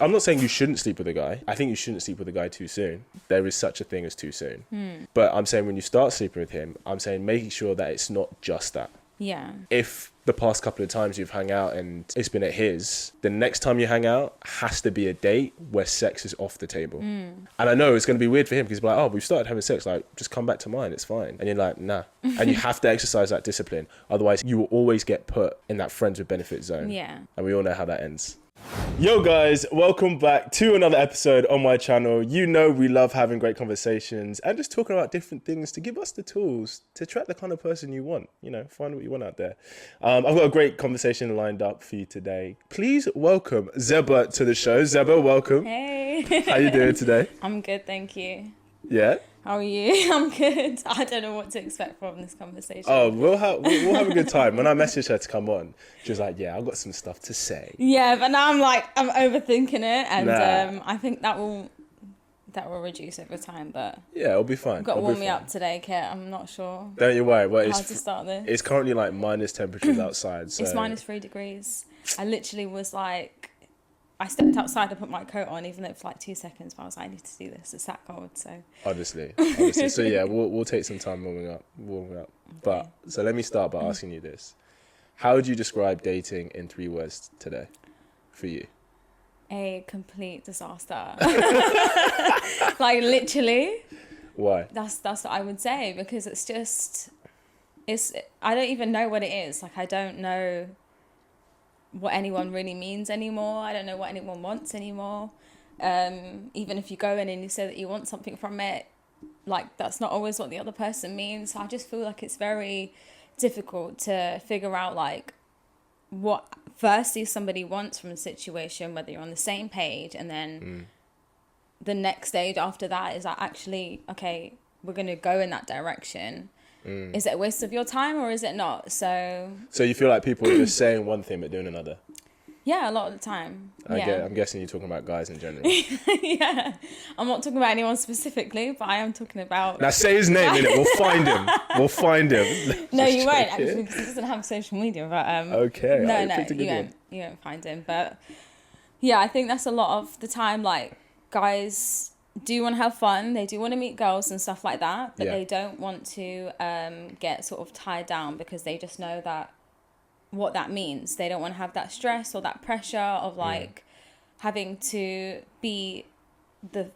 I'm not saying you shouldn't sleep with a guy. I think you shouldn't sleep with a guy too soon. There is such a thing as too soon. But I'm saying when you start sleeping with him, I'm saying making sure that it's not just that. Yeah. If the past couple of times you've hung out and it's been at his, the next time you hang out has to be a date where sex is off the table. And I know it's going to be weird for him because he's like, oh, we've started having sex, like, just come back to mine, it's fine. And you're like, nah. And you have to exercise that discipline. Otherwise, you will always get put in that friends with benefits zone. Yeah. And we all know how that ends. Yo guys, welcome back to another episode on my channel. You know we love having great conversations and just talking about different things to give us the tools to attract the kind of person you want. You know, find what you want out there. I've got a great conversation lined up for you today. Please welcome Zeba to the show. Zeba, welcome. Hey. How you doing today? I'm good, thank you. Yeah? How are you? I'm good. I don't know what to expect from this conversation. Oh, we'll have a good time. When I messaged her to come on, she was like, yeah, I've got some stuff to say. Yeah, but now I'm overthinking it, and Nah. I think that will reduce over time, but Yeah, it'll be fine. I've got to It'll be warm me fine. up today, Kit. I'm not sure Don't you worry. Well, how to start this. it's currently like minus temperatures outside. So. It's minus 3 degrees. I literally was like, I stepped outside and put my coat on, even though it was like 2 seconds, but I was like, I need to do this. It's that cold, so. Honestly. So yeah, we'll take some time warming up. But so let me start by asking you this: how would you describe dating in 3 words today, for you? A complete disaster. Like literally. Why? That's what I would say, because I don't even know what it is. Like, I don't know what anyone really means anymore. I don't know what anyone wants anymore. Even if you go in and you say that you want something from it, like, that's not always what the other person means. So I just feel like it's very difficult to figure out, like, what firstly somebody wants from a situation, whether you're on the same page, and then the next stage after that is like, actually, okay, we're going to go in that direction. Is it a waste of your time or is it not? So you feel like people are just saying one thing but doing another? Yeah, a lot of the time. I'm guessing you're talking about guys in general. Yeah, I'm not talking about anyone specifically, but I am talking about. Now say his name, innit? We'll find him. No, you won't actually, because he doesn't have social media. But okay. No, you won't find him. But yeah, I think that's a lot of the time. Like, guys do want to have fun, they do want to meet girls and stuff like that, but they don't want to get sort of tied down, because they just know that what that means. They don't want to have that stress or that pressure of like having to be the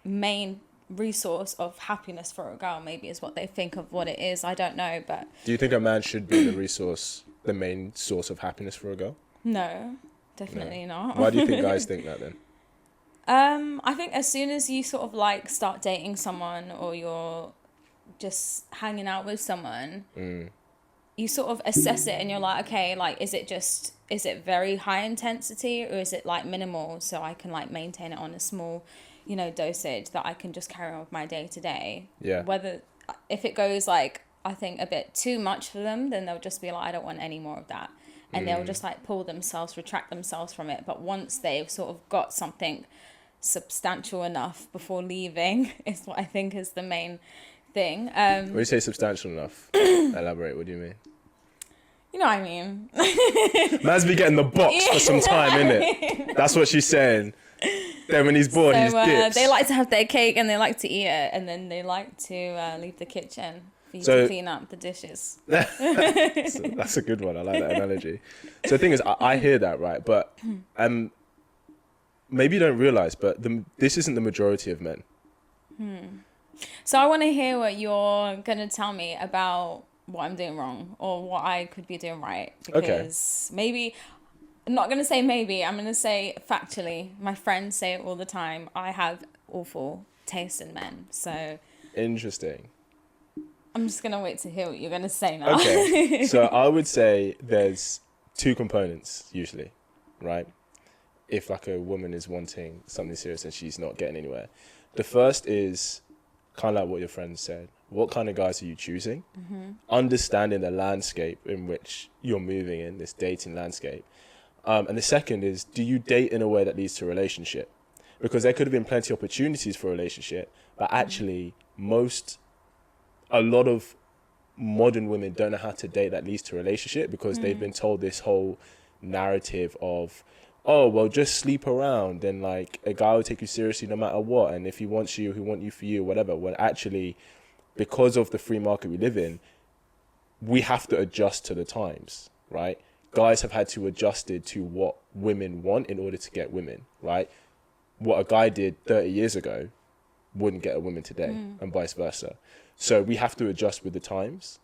main resource of happiness for a girl, maybe is what they think of what it is. I don't know, but do you think a man should be the main source of happiness for a girl? No, definitely not. Why do you think guys think that then? I think as soon as you sort of like start dating someone, or you're just hanging out with someone, you sort of assess it and you're like, okay, like, is it very high intensity, or is it like minimal, so I can like maintain it on a small, dosage that I can just carry on with my day to day. Yeah. If it goes like, I think a bit too much for them, then they'll just be like, I don't want any more of that. And they'll just like retract themselves from it. But once they've sort of got something substantial enough before leaving, is what I think is the main thing. When you say substantial enough, elaborate, what do you mean? You know what I mean? Man's be getting the box for some time, innit? That's what she's saying. Then when he's bored, he's dips. They like to have their cake and they like to eat it, and then they like to leave the kitchen for you to clean up the dishes. That's a good one. I like that analogy. So the thing is, I hear that, right? But maybe you don't realise, but this isn't the majority of men. So I want to hear what you're going to tell me about what I'm doing wrong, or what I could be doing right. Because maybe, I'm not going to say maybe, I'm going to say factually, my friends say it all the time, I have awful taste in men. So interesting. I'm just going to wait to hear what you're going to say now. Okay. So I would say there's 2 components usually, right? If like a woman is wanting something serious and she's not getting anywhere. The first is kind of like what your friend said. What kind of guys are you choosing? Understanding the landscape in which you're moving in, this dating landscape. And the second is, do you date in a way that leads to a relationship? Because there could have been plenty of opportunities for a relationship, but actually a lot of modern women don't know how to date that leads to a relationship, because they've been told this whole narrative of, oh, well, just sleep around and like a guy will take you seriously no matter what. And if he wants you, he want you for you, whatever. When actually, because of the free market we live in, we have to adjust to the times, right? Guys have had to adjust it to what women want in order to get women, right? What a guy did 30 years ago wouldn't get a woman today, and vice versa. So we have to adjust with the times.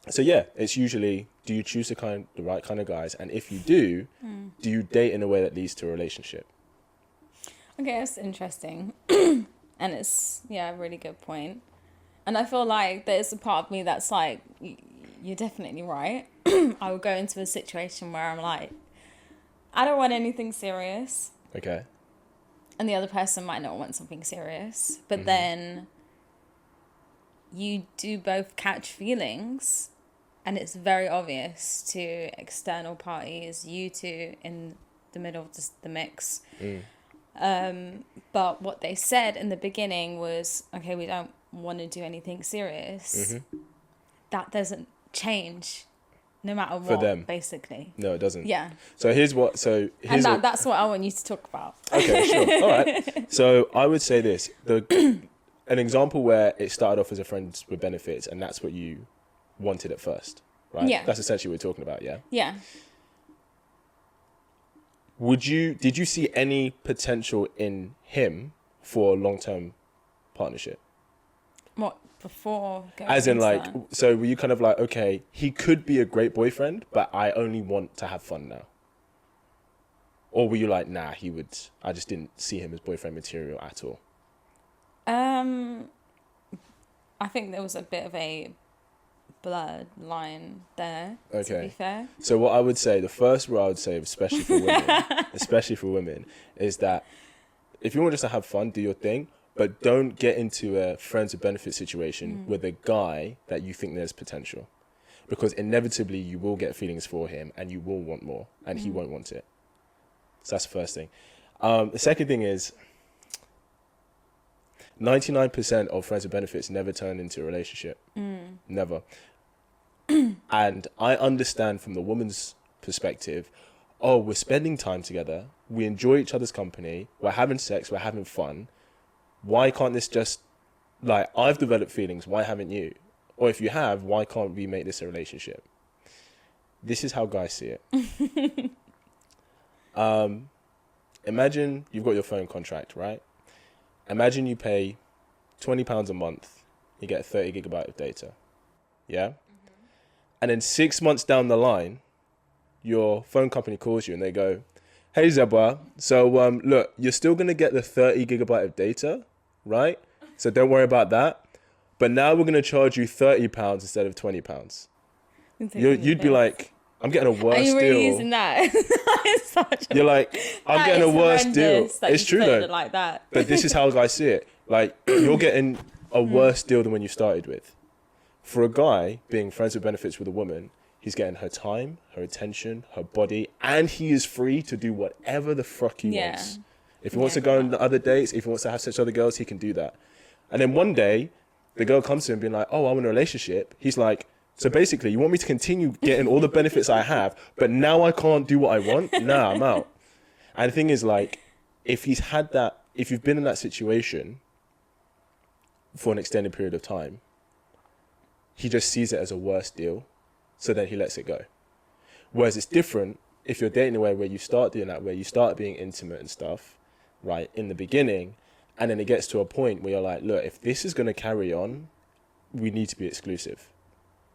So yeah, it's usually, do you choose the right kind of guys? And if you do you date in a way that leads to a relationship? Okay, that's interesting. And it's, yeah, a really good point. And I feel like there's a part of me that's like, you're definitely right. I will go into a situation where I'm like, I don't want anything serious. Okay. And the other person might not want something serious. But then you do both catch feelings. And it's very obvious to external parties, you two in the middle of the mix. But what they said in the beginning was, okay, we don't want to do anything serious. That doesn't change no matter what, for them, basically. No, it doesn't. Yeah. So that's what I want you to talk about. Okay, sure. All right. So I would say this. An example where it started off as a friends with benefits and that's what you wanted at first, right? Yeah. That's essentially what we're talking about, yeah? Yeah. Did you see any potential in him for a long-term partnership? What, before going As in, into like, that? so were you kind of like, okay, he could be a great boyfriend, but I only want to have fun now? Or were you like, nah, I just didn't see him as boyfriend material at all? I think there was a bit of a blurred line there, to be fair. So what I would say, the first rule I would say, especially for women, is that if you want just to have fun, do your thing, but don't get into a friends with benefit situation with a guy that you think there's potential. Because inevitably you will get feelings for him and you will want more and he won't want it. So that's the first thing. The second thing is 99% of friends with benefits never turn into a relationship. Never. And I understand from the woman's perspective, oh, we're spending time together, we enjoy each other's company, we're having sex, we're having fun. Why can't this just, like, I've developed feelings, why haven't you? Or if you have, why can't we make this a relationship? This is how guys see it. Imagine you've got your phone contract, right? Imagine you pay £20 a month, you get 30 gigabyte of data. Yeah? And then 6 months down the line, your phone company calls you and they go, hey, Zeba, so look, you're still going to get the 30 gigabyte of data, right? So don't worry about that. But now we're going to charge you £30 instead of £20. You'd be like, I'm getting a worse deal. Are you really using that? You're like, I'm getting a worse deal. It's true though. Like that. But this is how guys see it. Like, you're getting a worse deal than when you started with. For a guy being friends with benefits with a woman, he's getting her time, her attention, her body, and he is free to do whatever the fuck he wants. If he wants to go on other dates, if he wants to have sex with other girls, he can do that. And then one day, the girl comes to him being like, oh, I want a relationship. He's like, so basically, you want me to continue getting all the benefits I have, but now I can't do what I want? Nah, I'm out. And the thing is, like, if you've been in that situation for an extended period of time, he just sees it as a worse deal, so then he lets it go. Whereas it's different if you're dating a way where you start doing that, where you start being intimate and stuff, right, in the beginning, and then it gets to a point where you're like, look, if this is going to carry on, we need to be exclusive,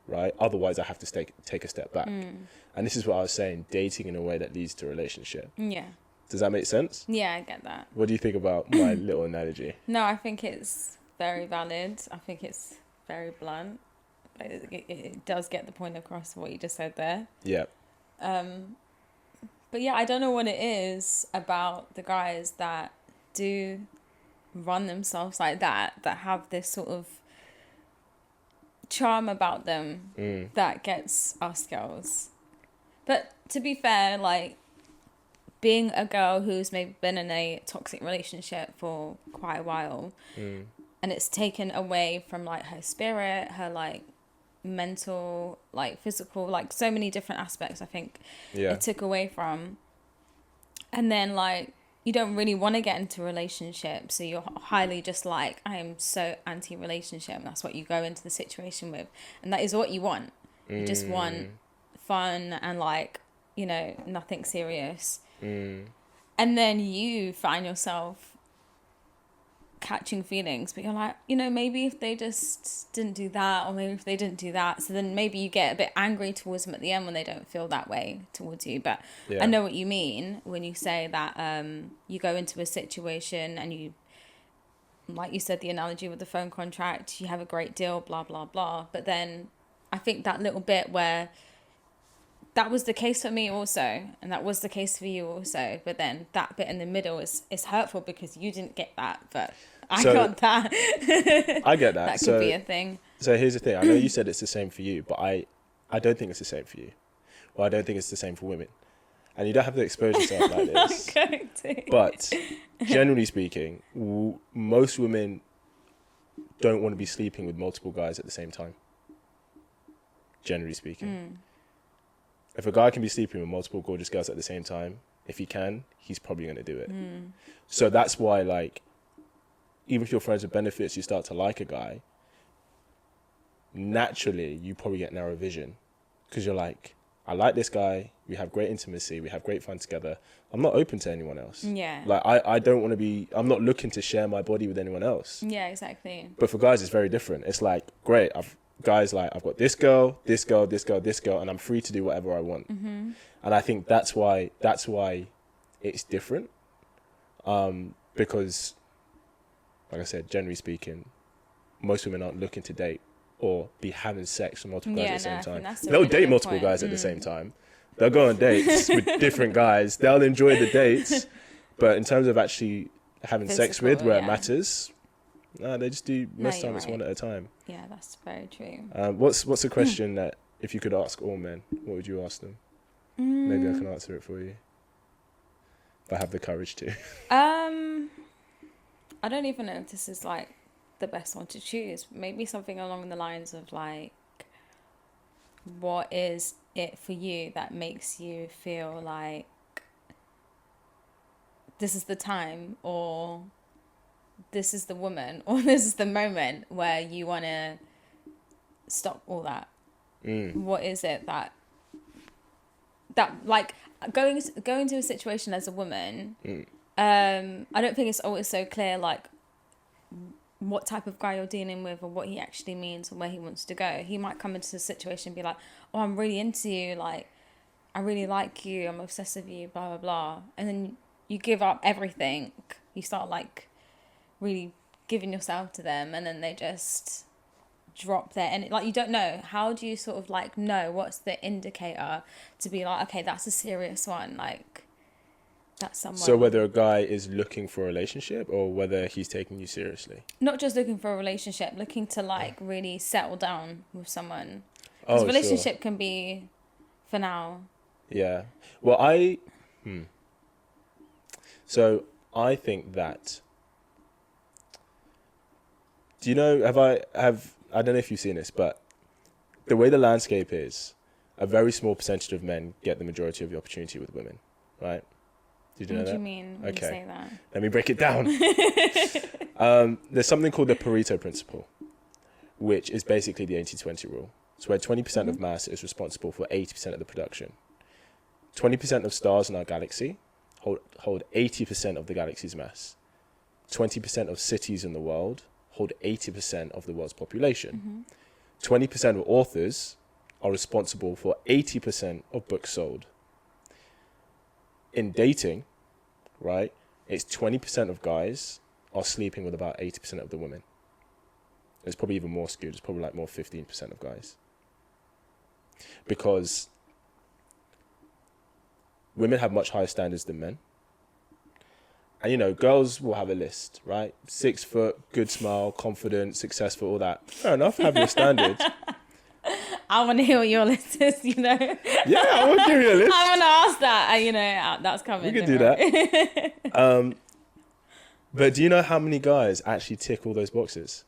right? Otherwise, I have to take a step back. And this is what I was saying, dating in a way that leads to a relationship. Yeah. Does that make sense? Yeah, I get that. What do you think about my little analogy? No, I think it's very valid. I think it's very blunt. But it does get the point across what you just said there. Yeah. But yeah, I don't know what it is about the guys that do run themselves like that have this sort of charm about them that gets us girls. But to be fair, like, being a girl who's maybe been in a toxic relationship for quite a while, and it's taken away from, like, her spirit, her, like, mental, like, physical, like, so many different aspects, I think it took away from. And then like you don't really want to get into a relationship, so you're highly just like, I am so anti-relationship, and that's what you go into the situation with, and that is what you want. You just want fun and like, you know, nothing serious. And then you find yourself catching feelings, but you're like, you know, maybe if they just didn't do that, or maybe if they didn't do that, so then maybe you get a bit angry towards them at the end when they don't feel that way towards you. But I know what you mean when you say that you go into a situation and you, like you said, the analogy with the phone contract, you have a great deal, blah blah blah, but then I think that little bit where that was the case for me also, and that was the case for you also, but then that bit in the middle is hurtful because you didn't get that, but I got that. I get that. That could be a thing. So here's the thing. I know you said it's the same for you, but I don't think it's the same for you. Well, I don't think it's the same for women. And you don't have to expose yourself like this. I'm going to. But generally speaking, most women don't want to be sleeping with multiple guys at the same time. Generally speaking. If a guy can be sleeping with multiple gorgeous girls at the same time, if he can, he's probably going to do it. So that's why, like, even if you're friends with benefits, you start to like a guy, naturally, you probably get narrow vision. Because you're like, I like this guy, we have great intimacy, we have great fun together. I'm not open to anyone else. Yeah. Like, I don't want to be, I'm not looking to share my body with anyone else. Yeah, exactly. But for guys, it's very different. It's like, great, I've got this girl, this girl, this girl, this girl, and I'm free to do whatever I want. And I think that's why it's different. Because, like I said, generally speaking, most women aren't looking to date or be having sex with multiple guys at the same time. They'll date multiple guys at the same time. They'll go on dates with different guys. They'll enjoy the dates. But in terms of actually having sex with where it matters, no, they just do most of the time it's one at a time. Yeah, that's very true. What's a question that if you could ask all men, what would you ask them? Maybe I can answer it for you. If I have the courage to. I don't even know if this is like the best one to choose. Maybe something along the lines of like, what is it for you that makes you feel like this is the time, or this is the woman, or this is the moment where you want to stop all that? What is it that like going to a situation as a woman? I don't think it's always so clear like what type of guy you're dealing with or what he actually means and where he wants to go. He might come into the situation and be like, oh, I'm really into you, like I really like you, I'm obsessed with you, blah blah blah, and then you give up everything, you start like really giving yourself to them, and then they just drop there, and like you don't know, how do you sort of like know what's the indicator to be like, okay, that's a serious one, like that's someone. So whether a guy is looking for a relationship or whether he's taking you seriously? Not just looking for a relationship, looking to like really settle down with someone, because relationship can be for now. Yeah, well so I think that, do you know, I don't know if you've seen this, but the way the landscape is, a very small percentage of men get the majority of the opportunity with women, right? Did you know that? What do you mean when you say that? Let me break it down. There's something called the Pareto principle, which is basically the 80-20 rule. So where 20% of mass is responsible for 80% of the production. 20% of stars in our galaxy hold 80% of the galaxy's mass. 20% of cities in the world hold 80% of the world's population. 20% of authors are responsible for 80% of books sold. In dating, right, it's 20% of guys are sleeping with about 80% of the women. It's probably even more skewed. It's probably like more 15% of guys. Because women have much higher standards than men. And, you know, girls will have a list, right? 6 foot, good smile, confident, successful, all that. Fair enough, have your standards. I want to hear what your list is, you know? Yeah, I want to give you a list. I want to ask that, you know, that's coming. We can do that. But do you know how many guys actually tick all those boxes?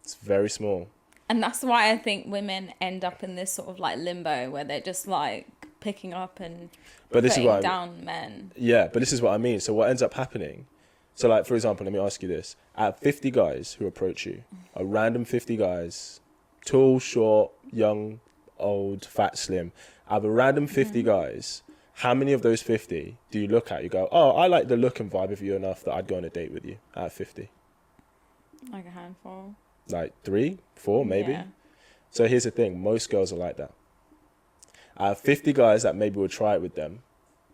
It's very small. And that's why I think women end up in this sort of like limbo where they're just like picking up and putting down men. Yeah, but this is what I mean. So what ends up happening, so like, for example, let me ask you this. Out of 50 guys who approach you, a random 50 guys, tall, short, young, old, fat, slim, out of a random 50 guys, how many of those 50 do you look at? You go, oh, I like the look and vibe of you enough that I'd go on a date with you out of 50. Like a handful. Like 3, 4, maybe. Yeah. So here's the thing. Most girls are like that. Out of 50 guys that maybe will try it with them,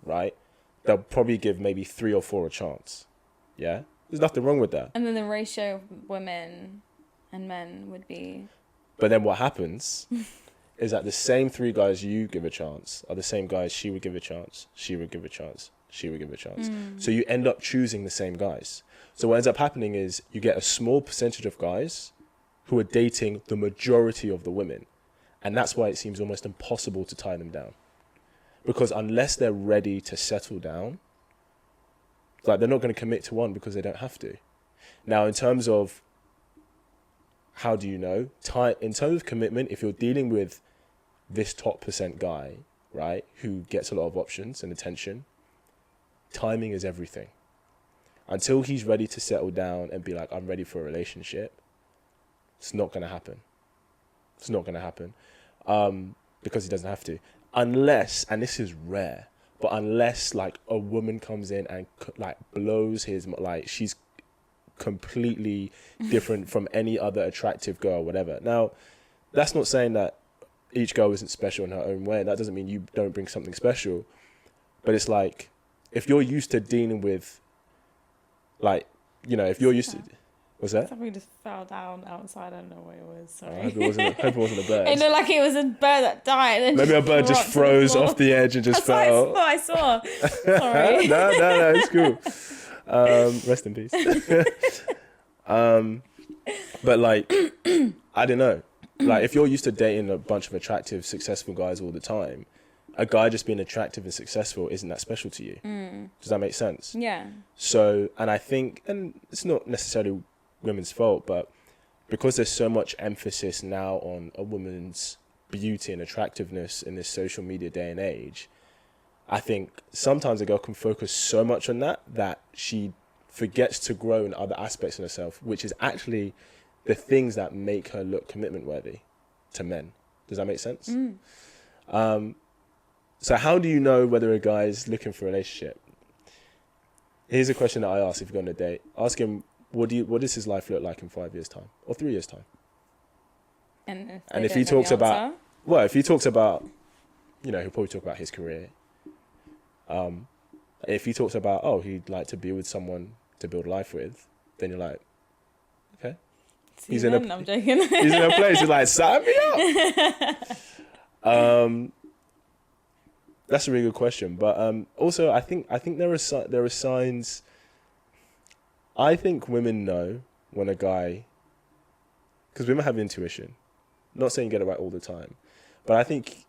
right? They'll probably give maybe 3 or 4 a chance. Yeah? There's nothing wrong with that. And then the ratio of women and men would be... But then what happens is that the same 3 guys you give a chance are the same guys she would give a chance, she would give a chance, she would give a chance. So you end up choosing the same guys. So what ends up happening is you get a small percentage of guys who are dating the majority of the women. And that's why it seems almost impossible to tie them down. Because unless they're ready to settle down, like they're not going to commit to one because they don't have to. Now, in terms of how do you know? In terms of commitment, if you're dealing with this top % guy, right, who gets a lot of options and attention, timing is everything. Until he's ready to settle down and be like, I'm ready for a relationship, it's not going to happen. It's not going to happen because he doesn't have to. Unless, and this is rare, but unless like a woman comes in and like blows his, like she's completely different from any other attractive girl, whatever. Now, that's not saying that each girl isn't special in her own way. That doesn't mean you don't bring something special. But it's like, if you're used to dealing with, like, you know, if you're used to... What's that? Something just fell down outside. I don't know what it was. Sorry. I hope it wasn't a bird. It looked like it was a bird that died. And maybe a bird just froze off the edge and just fell. That's what I saw. Sorry. No, it's cool. Rest in peace. But like, I don't know. Like, if you're used to dating a bunch of attractive, successful guys all the time, a guy just being attractive and successful isn't that special to you. Does that make sense? Yeah. So, and I think, and it's not necessarily women's fault, but because there's so much emphasis now on a woman's beauty and attractiveness in this social media day and age, I think sometimes a girl can focus so much on that she forgets to grow in other aspects of herself, which is actually the things that make her look commitment worthy to men. Does that make sense? So how do you know whether a guy is looking for a relationship? Here's a question that I ask if you go on a date. Ask him, what does his life look like in 5 years' time or 3 years' time? And if he talks about, you know, he'll probably talk about his career. If he talks about, oh, he'd like to be with someone to build life with, then you're like, okay. I'm joking. He's in a place, he's like, sign me up. That's a really good question. But also, I think there are signs. I think women know when a guy, because women have intuition. I'm not saying you get it right all the time, but I think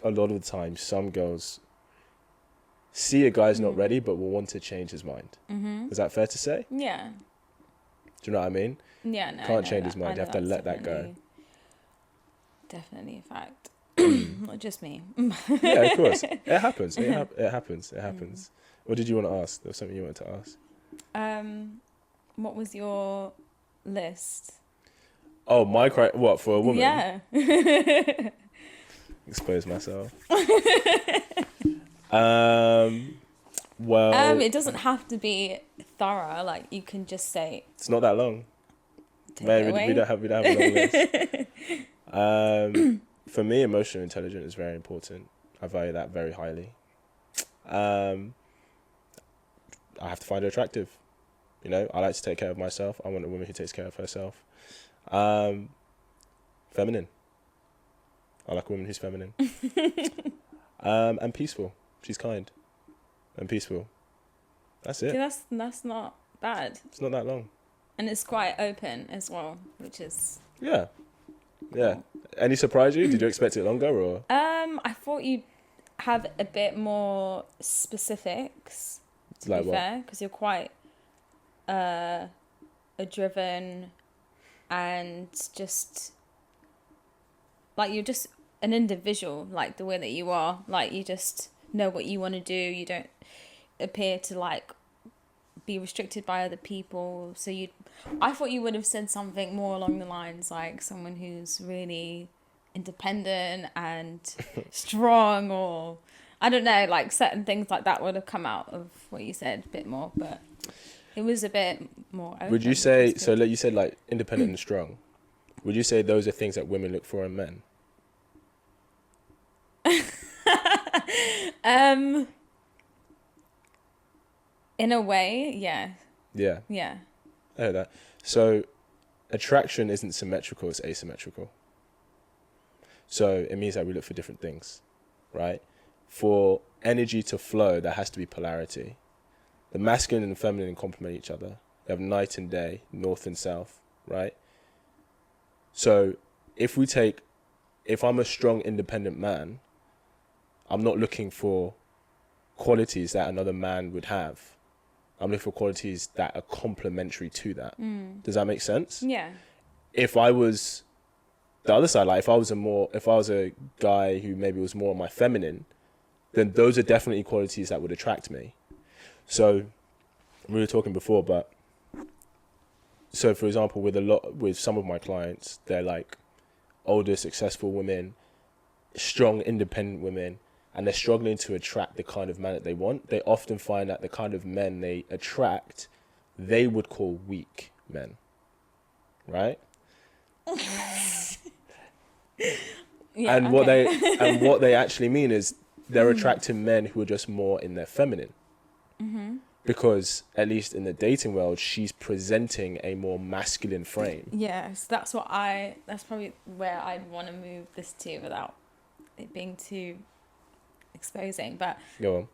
a lot of the time some girls see a guy's not ready, but will want to change his mind. Is that fair to say? Yeah. Do you know what I mean? Yeah, no. Can't change his mind. You have to let that go. Definitely a fact. Not just me. Yeah, of course. It happens. It happens. What did you want to ask? There was something you wanted to ask. What was your list? Oh, what, for a woman? Yeah. Expose myself. Well... it doesn't have to be thorough. Like, you can just say... It's not that long. Man, we don't have a long list. For me, emotional intelligence is very important. I value that very highly. I have to find her attractive. You know, I like to take care of myself. I want a woman who takes care of herself. Feminine. I like a woman who's feminine. And peaceful. She's kind and peaceful. That's it. Yeah, that's not bad. It's not that long. And it's quite open as well, which is... Yeah. Yeah. Any surprise you? Did you expect it longer or? I thought you'd have a bit more specifics, to be fair, because you're quite a driven and just like you're just an individual, like the way that you are, like you just know what you want to do. You don't appear to like be restricted by other people. So I thought you would have said something more along the lines like someone who's really independent and strong, or I don't know, like certain things like that would have come out of what you said a bit more, but it was a bit more open. Would you say, so like you said, like independent and strong, would you say those are things that women look for in men? In a way, yeah. Yeah. Yeah. I heard that. So attraction isn't symmetrical, it's asymmetrical. So it means that we look for different things, right? For energy to flow, there has to be polarity. The masculine and feminine complement each other. They have night and day, north and south, right? So if I'm a strong, independent man, I'm not looking for qualities that another man would have. I'm looking for qualities that are complementary to that. Does that make sense? Yeah. If I was the other side, like if I was a guy who maybe was more on my feminine, then those are definitely qualities that would attract me. So we were talking before, but so for example, with some of my clients, they're like older, successful women, strong, independent women, and they're struggling to attract the kind of man that they want. They often find that the kind of men they attract, they would call weak men, right? Yeah, and what they actually mean is they're attracting men who are just more in their feminine. Because at least in the dating world, she's presenting a more masculine frame. Yes, that's probably where I'd want to move this to without it being too exposing. But Go on.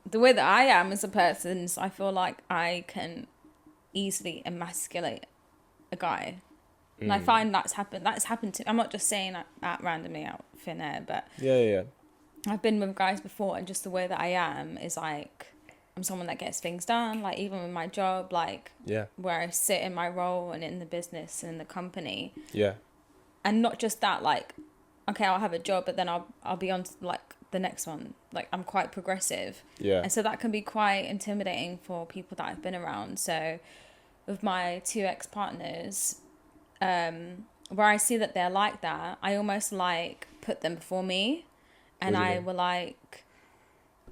the way that I am as a person is I feel like I can easily emasculate a guy. And I find that's happened to, I'm not just saying that randomly out of thin air, but Yeah. I've been with guys before, and just the way that I am is like, I'm someone that gets things done, like even with my job, like where I sit in my role and in the business and in the company. Yeah. And not just that, like, okay, I'll have a job, but then I'll be on to, like, the next one. Like, I'm quite progressive. Yeah. And so that can be quite intimidating for people that I've been around. So with my 2 ex-partners, where I see that they're like that, I almost like put them before me. And I will like,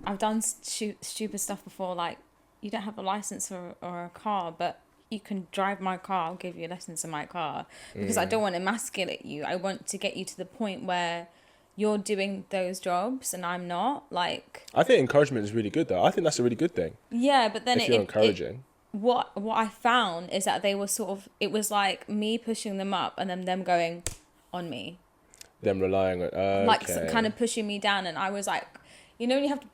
I've done stupid stuff before, like, you don't have a license or a car, but you can drive my car, I'll give you a license in my car, because I don't want to emasculate you. I want to get you to the point where you're doing those jobs and I'm not. Like, I think encouragement is really good though. I think that's a really good thing. Yeah, but then if you're encouraging. What I found is that they were sort of, it was like me pushing them up and then them going on me. Them relying on, like kind of pushing me down, and I was like, you know, when you have to,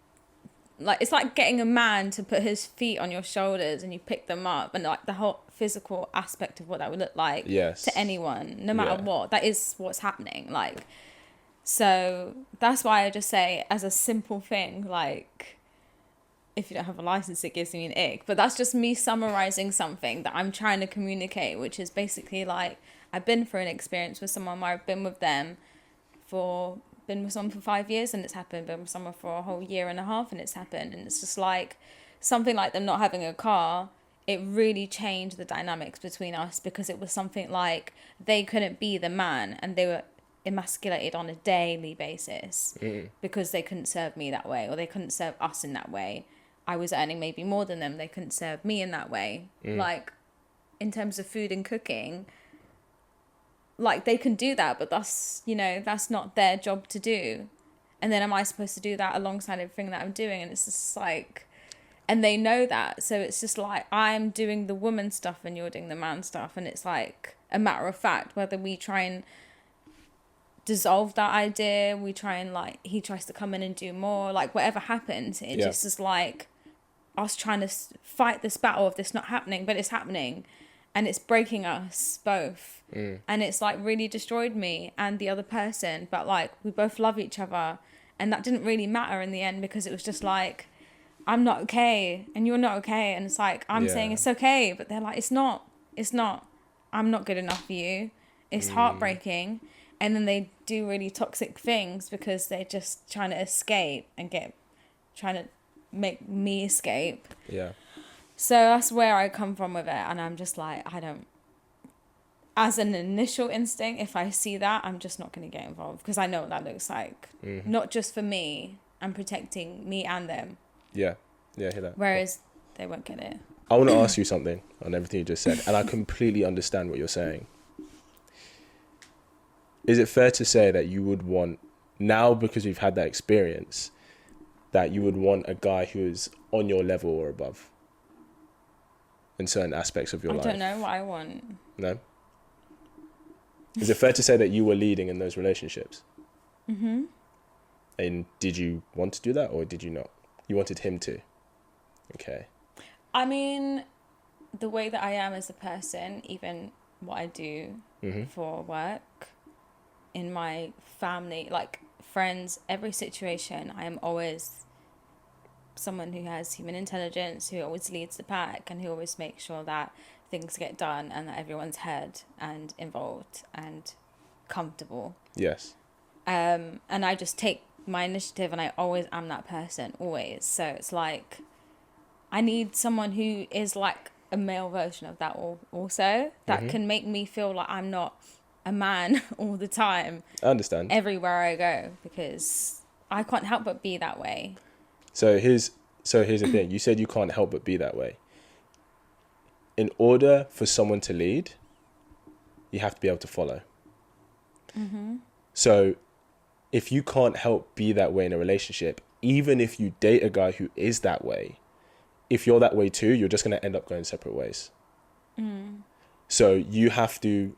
like, it's like getting a man to put his feet on your shoulders and you pick them up, and like the whole physical aspect of what that would look like to anyone, no matter what. That is what's happening. Like, so that's why I just say, as a simple thing, like, if you don't have a license, it gives me an ick. But that's just me summarizing something that I'm trying to communicate, which is basically like, I've been through an experience with someone where I've been with someone for 5 years and it's happened, been with someone for a whole year and a half and it's happened. And it's just like something like them not having a car, it really changed the dynamics between us, because it was something like they couldn't be the man and they were emasculated on a daily basis because they couldn't serve me that way, or they couldn't serve us in that way. I was earning maybe more than them, they couldn't serve me in that way. Like, in terms of food and cooking, like, they can do that, but that's, you know, that's not their job to do. And then am I supposed to do that alongside everything that I'm doing? And it's just like, and they know that. So it's just like, I'm doing the woman stuff and you're doing the man stuff. And it's like a matter of fact, whether we try and dissolve that idea, we try and like, he tries to come in and do more, like whatever happens, it just is like us trying to fight this battle of this not happening, but it's happening. And it's breaking us both. And it's like really destroyed me and the other person. But like, we both love each other. And that didn't really matter in the end, because it was just like, I'm not okay and you're not okay. And it's like, I'm saying it's okay, but they're like, it's not, I'm not good enough for you. It's heartbreaking. and then they do really toxic things because they're just trying to escape and trying to make me escape. Yeah. So that's where I come from with it, and I'm just like, I don't. As an initial instinct, if I see that, I'm just not going to get involved because I know what that looks like. Not just for me, I'm protecting me and them. Yeah, I hear that. Whereas they won't get it. I want to ask you something on everything you just said, and I completely understand what you're saying. Is it fair to say that you would want, now because we've had that experience, that you would want a guy who is on your level or above in certain aspects of your life? I don't know what I want. No? Is it fair to say that you were leading in those relationships? Mm-hmm. And did you want to do that or did you not? You wanted him to? Okay. I mean, the way that I am as a person, even what I do for work, in my family, like friends, every situation, I am always someone who has human intelligence, who always leads the pack and who always makes sure that things get done and that everyone's heard and involved and comfortable. Yes. And I just take my initiative and I always am that person, always. So it's like, I need someone who is like a male version of that also, that can make me feel like I'm not a man all the time. I understand. Everywhere I go, because I can't help but be that way. So here's the thing. You said you can't help but be that way. In order for someone to lead, you have to be able to follow. Mm-hmm. So if you can't help be that way in a relationship, even if you date a guy who is that way, if you're that way too, you're just going to end up going separate ways. So you have to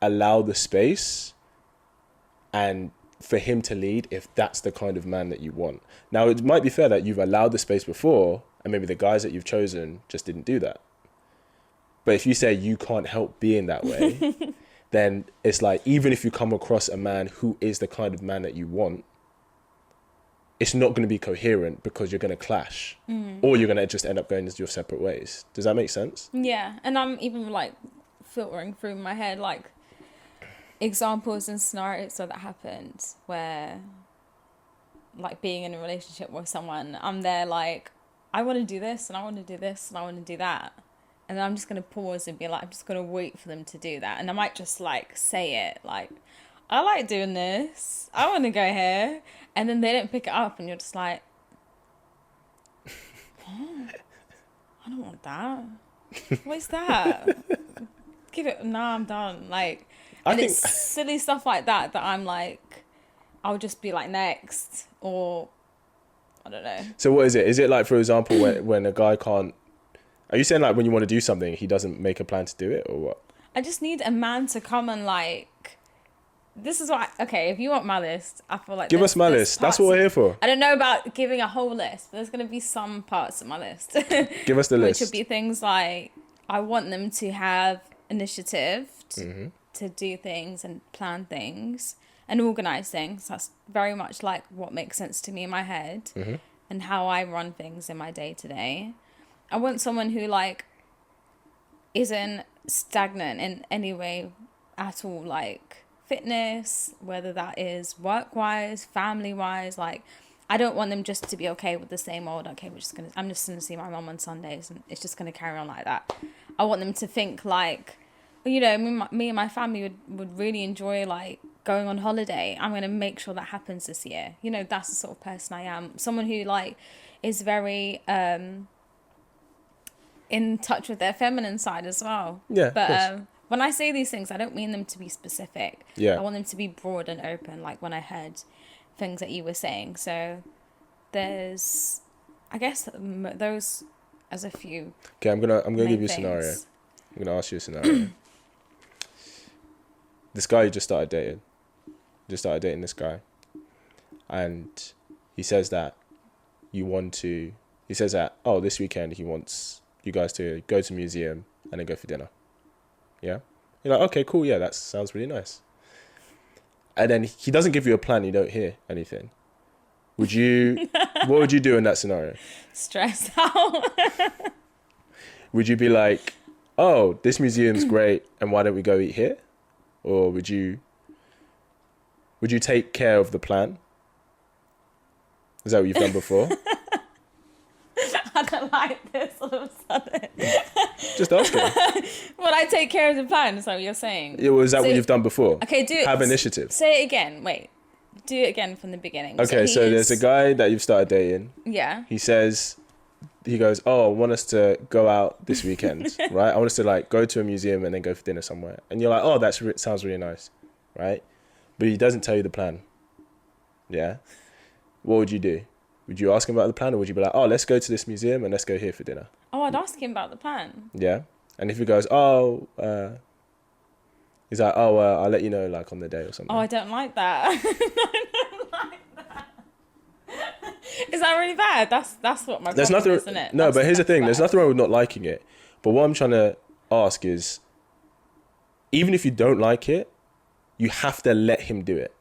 allow the space and for him to lead if that's the kind of man that you want. Now, it might be fair that you've allowed the space before and maybe the guys that you've chosen just didn't do that. But if you say you can't help being that way, then it's like, even if you come across a man who is the kind of man that you want, it's not going to be coherent because you're going to clash or you're going to just end up going your separate ways. Does that make sense? Yeah. And I'm even like filtering through my head, like examples and scenarios that happened where like being in a relationship with someone, I'm there like, I want to do this and I want to do this and I want to do that. And then I'm just going to pause and be like, I'm just going to wait for them to do that. And I might just like say it like, I like doing this. I want to go here. And then they don't pick it up and you're just like, oh, I don't want that. What's that? Give it, no, I'm done. Like, and it's silly stuff like that I'm like, I'll just be like, next. Or, I don't know. So what is it? Is it like, for example, when a guy can't, are you saying like when you want to do something, he doesn't make a plan to do it or what? I just need a man to come and like, this is what, okay, if you want my list, I feel like... Give us my list. That's what we're here for. I don't know about giving a whole list, but there's going to be some parts of my list. Give us the list. Which would be things like, I want them to have initiative to do things and plan things and organize things. That's very much like what makes sense to me in my head and how I run things in my day-to-day. I want someone who like isn't stagnant in any way at all, like fitness, whether that is work-wise, family-wise. Like, I don't want them just to be okay with the same old, okay, I'm just gonna see my mum on Sundays and it's just gonna carry on like that. I want them to think like, you know, me and my family would really enjoy like going on holiday. I'm gonna make sure that happens this year. You know, that's the sort of person I am. Someone who like is very in touch with their feminine side as well. Yeah. But when I say these things, I don't mean them to be specific. Yeah. I want them to be broad and open, like when I heard things that you were saying. So there's, I guess, those as a few. Okay, I'm gonna give you a things. scenario. I'm gonna ask you a scenario. This guy you just started dating. This guy, and he says that this weekend he wants you guys to go to a museum and then go for dinner. Yeah? You're like, okay, cool, yeah, that sounds really nice. And then he doesn't give you a plan, you don't hear anything. What would you do in that scenario? Stress out. Would you be like, oh, this museum's great, and why don't we go eat here? or would you take care of the plan? Is that what you've done before? I don't like this all of a sudden. Just asking. Would I take care of the plan? Is that what you're saying? Yeah, well, is that what you've done before? Okay, do it. Have initiative. Say it again. Wait. Do it again from the beginning. Okay, so there's a guy that you've started dating. Yeah. He goes, oh, I want us to go out this weekend, right? I want us to like go to a museum and then go for dinner somewhere. And you're like, oh, sounds really nice, right? But he doesn't tell you the plan. Yeah. What would you do? Would you ask him about the plan, or would you be like, oh, let's go to this museum and let's go here for dinner? Oh, I'd ask him about the plan. Yeah. And if he goes, he's like, I'll let you know like on the day or something. Oh, I don't like that. I don't like that. Is that really bad? That's what my problem is, isn't it? No, but here's the thing. Bad. There's nothing wrong with not liking it. But what I'm trying to ask is, even if you don't like it, you have to let him do it.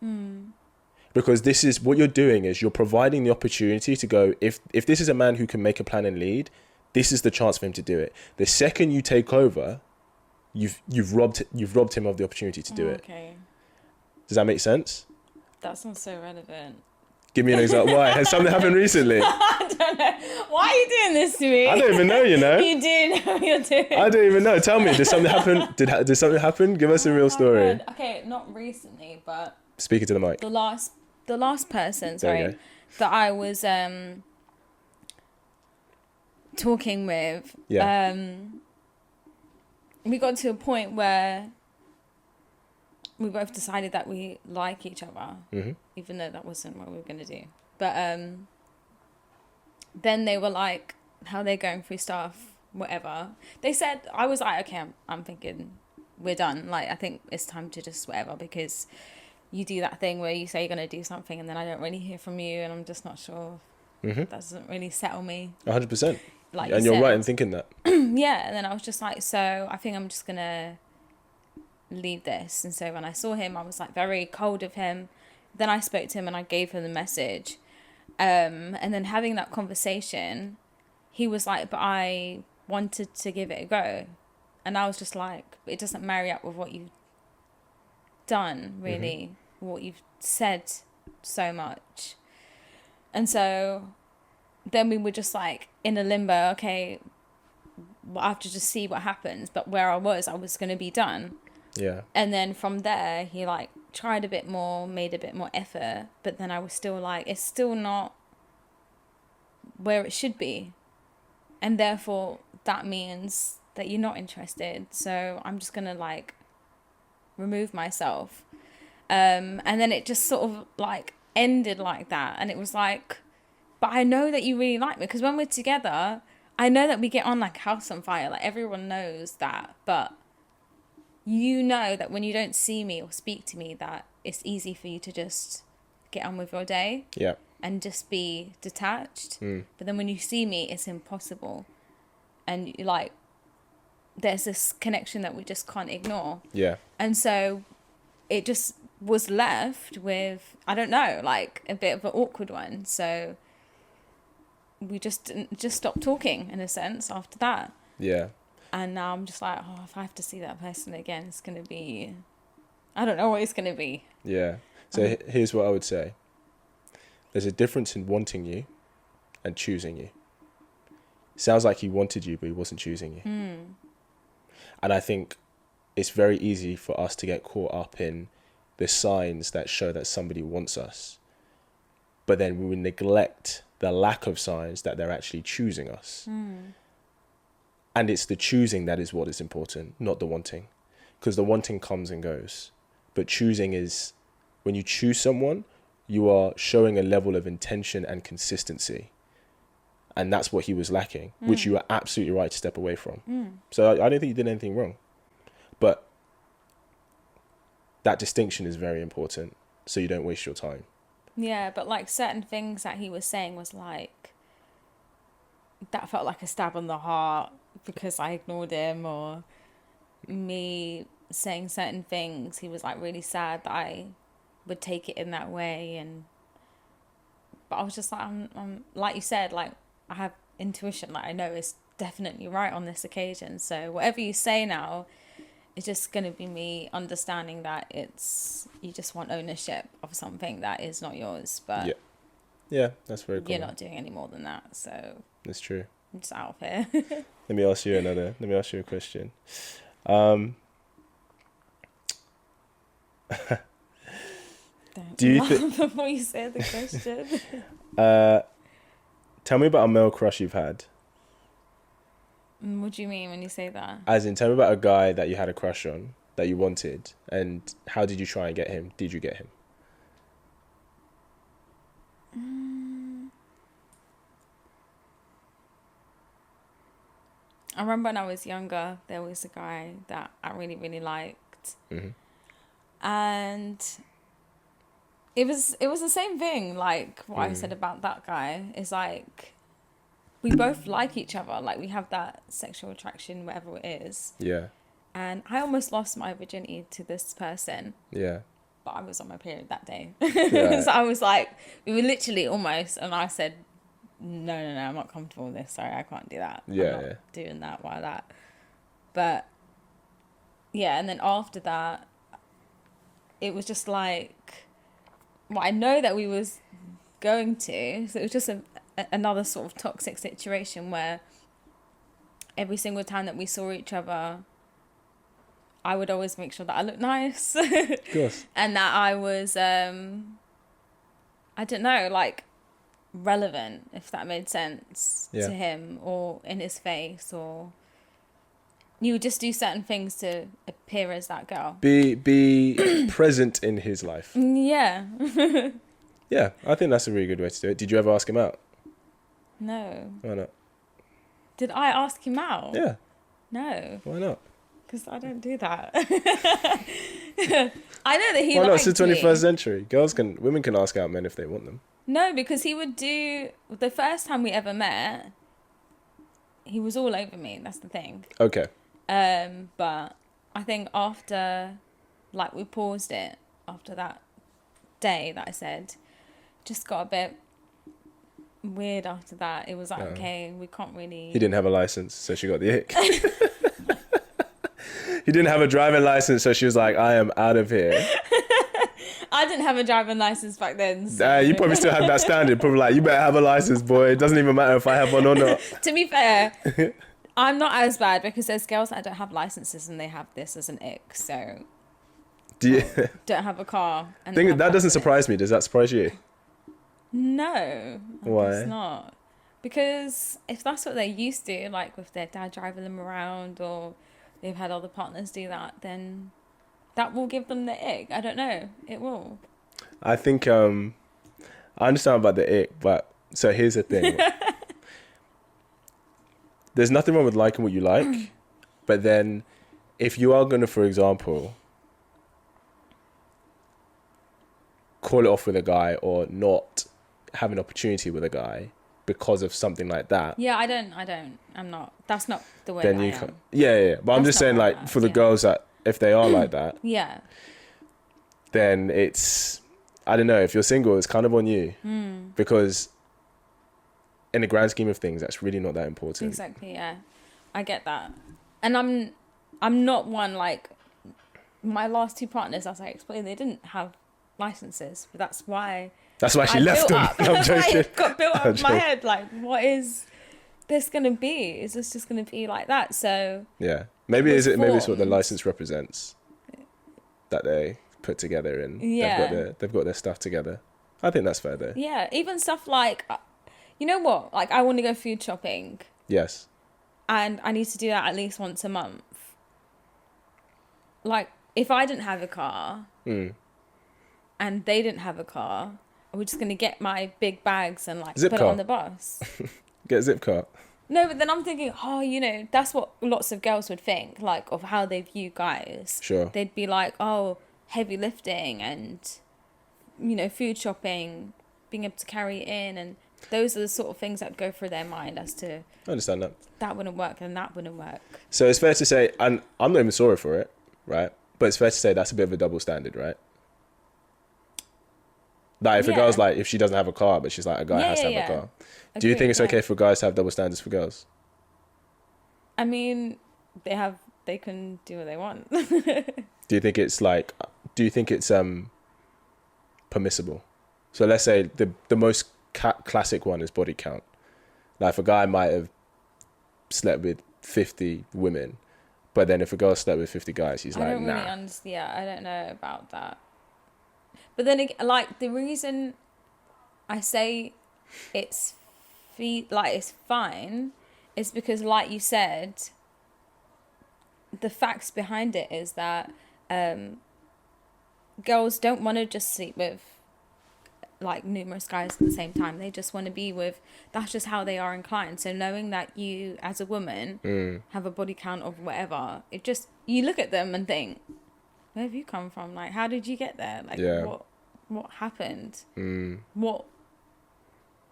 Because this is what you're doing is you're providing the opportunity to go, if this is a man who can make a plan and lead, this is the chance for him to do it. The second you take over, you've robbed him of the opportunity to do it. Okay. Does that make sense? That sounds so relevant. Give me an example. Why? Has something happened recently? I don't know. Why are you doing this to me? I don't even know, you know. You do know what you're doing. I don't even know. Tell me, did something happen? Did something happen? Give us a real story. Okay, not recently, but Speaking to the mic. The last person, sorry, that I was talking with, we got to a point where we both decided that we like each other, even though that wasn't what we were going to do. But then they were like, how they're going through stuff, whatever. They said, I was like, okay, I'm thinking we're done. Like, I think it's time to just whatever, because you do that thing where you say you're going to do something and then I don't really hear from you and I'm just not sure. That doesn't really settle me. 100%. Like and you're right in thinking that. Yeah, and then I was just like, so I think I'm just going to leave this. And so when I saw him, I was like very cold of him. Then I spoke to him and I gave him the message. And then having that conversation, he was like, but I wanted to give it a go. And I was just like, it doesn't marry up with what you've done, really, what you've said so much. And so then we were just like in a limbo, okay, I have to just see what happens. But where I was going to be done. Yeah. And then from there, he like tried a bit more, made a bit more effort. But then I was still like, it's still not where it should be. And therefore, that means that you're not interested. So I'm just going to like remove myself. And then it just sort of like ended like that. And it was like, but I know that you really like me. Because when we're together, I know that we get on like house on fire. Like everyone knows that. But you know that when you don't see me or speak to me, that it's easy for you to just get on with your day. Yeah. And just be detached. But then when you see me, it's impossible. And you like, there's this connection that we just can't ignore. Yeah. And so it just was left with, I don't know, like a bit of an awkward one. So we just stopped talking in a sense after that. Yeah. And now I'm just like, oh, if I have to see that person again, it's going to be, I don't know what it's going to be. Yeah. So here's what I would say. There's a difference in wanting you and choosing you. Sounds like he wanted you, but he wasn't choosing you. And I think it's very easy for us to get caught up in the signs that show that somebody wants us. But then we would neglect the lack of signs that they're actually choosing us. And it's the choosing that is what is important, not the wanting. Because the wanting comes and goes. But choosing is, when you choose someone, you are showing a level of intention and consistency. And that's what he was lacking, which you are absolutely right to step away from. So I don't think you did anything wrong. But that distinction is very important, so you don't waste your time. Yeah, but like certain things that he was saying was like, that felt like a stab on the heart because I ignored him, or me saying certain things, he was like really sad that I would take it in that way. And but I was just like, I'm like you said, like I have intuition, like I know it's definitely right on this occasion. So whatever you say now, it's just going to be me understanding that you just want ownership of something that is not yours, but yeah, that's very cool. You're not doing any more than that, so that's true. I'm just out of here. Let me ask you a question. Do you think before you say the question? Tell me about a male crush you've had. What do you mean when you say that? As in, tell me about a guy that you had a crush on, that you wanted, and how did you try and get him? Did you get him? I remember when I was younger, there was a guy that I really, really liked. Mm-hmm. And it was the same thing, like what I said about that guy. Is like, we both like each other. Like, we have that sexual attraction, whatever it is. Yeah. And I almost lost my virginity to this person. Yeah. But I was on my period that day. Right. So I was like, we were literally almost, and I said, no, I'm not comfortable with this. Sorry, I can't do that. Yeah, I'm not doing that while that. But yeah, and then after that, it was just like, well, I know that we was going to, so it was just another sort of toxic situation where every single time that we saw each other, I would always make sure that I looked nice. Of course. And that I was, I don't know, like, relevant, if that made sense to him, or in his face, or you would just do certain things to appear as that girl. Be present in his life. Yeah. Yeah, I think that's a really good way to do it. Did you ever ask him out? No. Why not? Did I ask him out? Yeah. No. Why not? Because I don't do that. I know that he Why not? liked It's the 21st me. century. Women can ask out men if they want them. No, because he would do, the first time we ever met, he was all over me. That's the thing. Okay. But I think after, like, we paused it after that day that I said, just got a bit weird after that. It was like, okay, we can't really. He didn't have a license, so she got the ick. He didn't have a driving license, so she was like, I am out of here. I didn't have a driving license back then. So. You probably still had that standard. Probably like, you better have a license, boy. It doesn't even matter if I have one or not. To be fair, I'm not as bad because there's girls that don't have licenses and they have this as an ick. So don't have a car. And That doesn't surprise me. Does that surprise you? No. Why? It's not. Because if that's what they're used to, like with their dad driving them around, or they've had other partners do that, then that will give them the ick. I don't know. It will. I think I understand about the ick, but so here's the thing. There's nothing wrong with liking what you like, but then if you are going to, for example, call it off with a guy or not have an opportunity with a guy because of something like that. Yeah, I'm not. That's not the way then I you am. Yeah. But I'm That's just not saying, like like, that, for the yeah. girls that, if they are like that, Yeah. then it's, I don't know, if you're single, it's kind of on you. Because in the grand scheme of things, that's really not that important. Exactly, yeah. I get that. And I'm not one, like, my last two partners, as I explained, they didn't have licenses. But that's why she left them. I'm That's why joking. it got built up in my head. Like, what is this going to be? Is this just going to be like that? So yeah, maybe it's what the formed. license represents, that they put together and they've got their stuff together. I think that's fair though. yeah, even stuff like, you know what? Like, I want to go food shopping, Yes. and I need to do that at least once a month. Like, if I didn't have a car and they didn't have a car, we're just going to get my big bags and like Zip put car. it on the bus. Get a zip car. No, but then I'm thinking, that's what lots of girls would think, like, of how they view guys. Sure. They'd be like, oh, heavy lifting and, food shopping, being able to carry it in. And those are the sort of things that go through their mind as to I understand that. that wouldn't work and that wouldn't work. So it's fair to say, and I'm not even sorry for it, right? But it's fair to say that's a bit of a double standard, right? Like, if a girl's like, if she doesn't have a car, but she's like, a guy has to have a car. Do you think it's okay for guys to have double standards for girls? I mean, they have they can do what they want. Do you think it's permissible? So let's say the most classic one is body count. Like if a guy might have slept with 50 women, but then if a girl slept with 50 guys, he's like, nah. Really understand. Yeah, I don't know about that. But then, like, the reason I say it's fine is because, like you said, the facts behind it is that girls don't want to just sleep with like numerous guys at the same time. They just want to be with, that's just how they are inclined. So knowing that you as a woman have a body count of whatever, it just, you look at them and think, where have you come from? Like, how did you get there? Like, what happened? What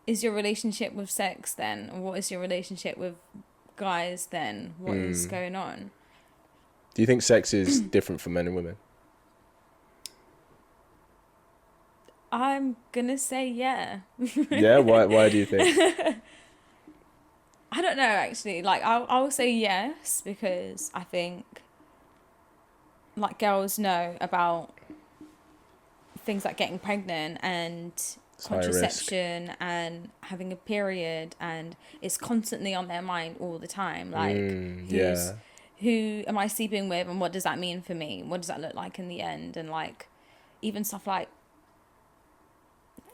is your relationship with sex then? What is your relationship with guys then? What is going on? Do you think sex is different for men and women? I'm gonna say yeah. Yeah? Why do you think? I don't know, actually. Like, I'll say yes, because I think, like, girls know about things like getting pregnant and contraception and having a period, and it's constantly on their mind all the time. Like, who am I sleeping with, and what does that mean for me? What does that look like in the end? And, like, even stuff like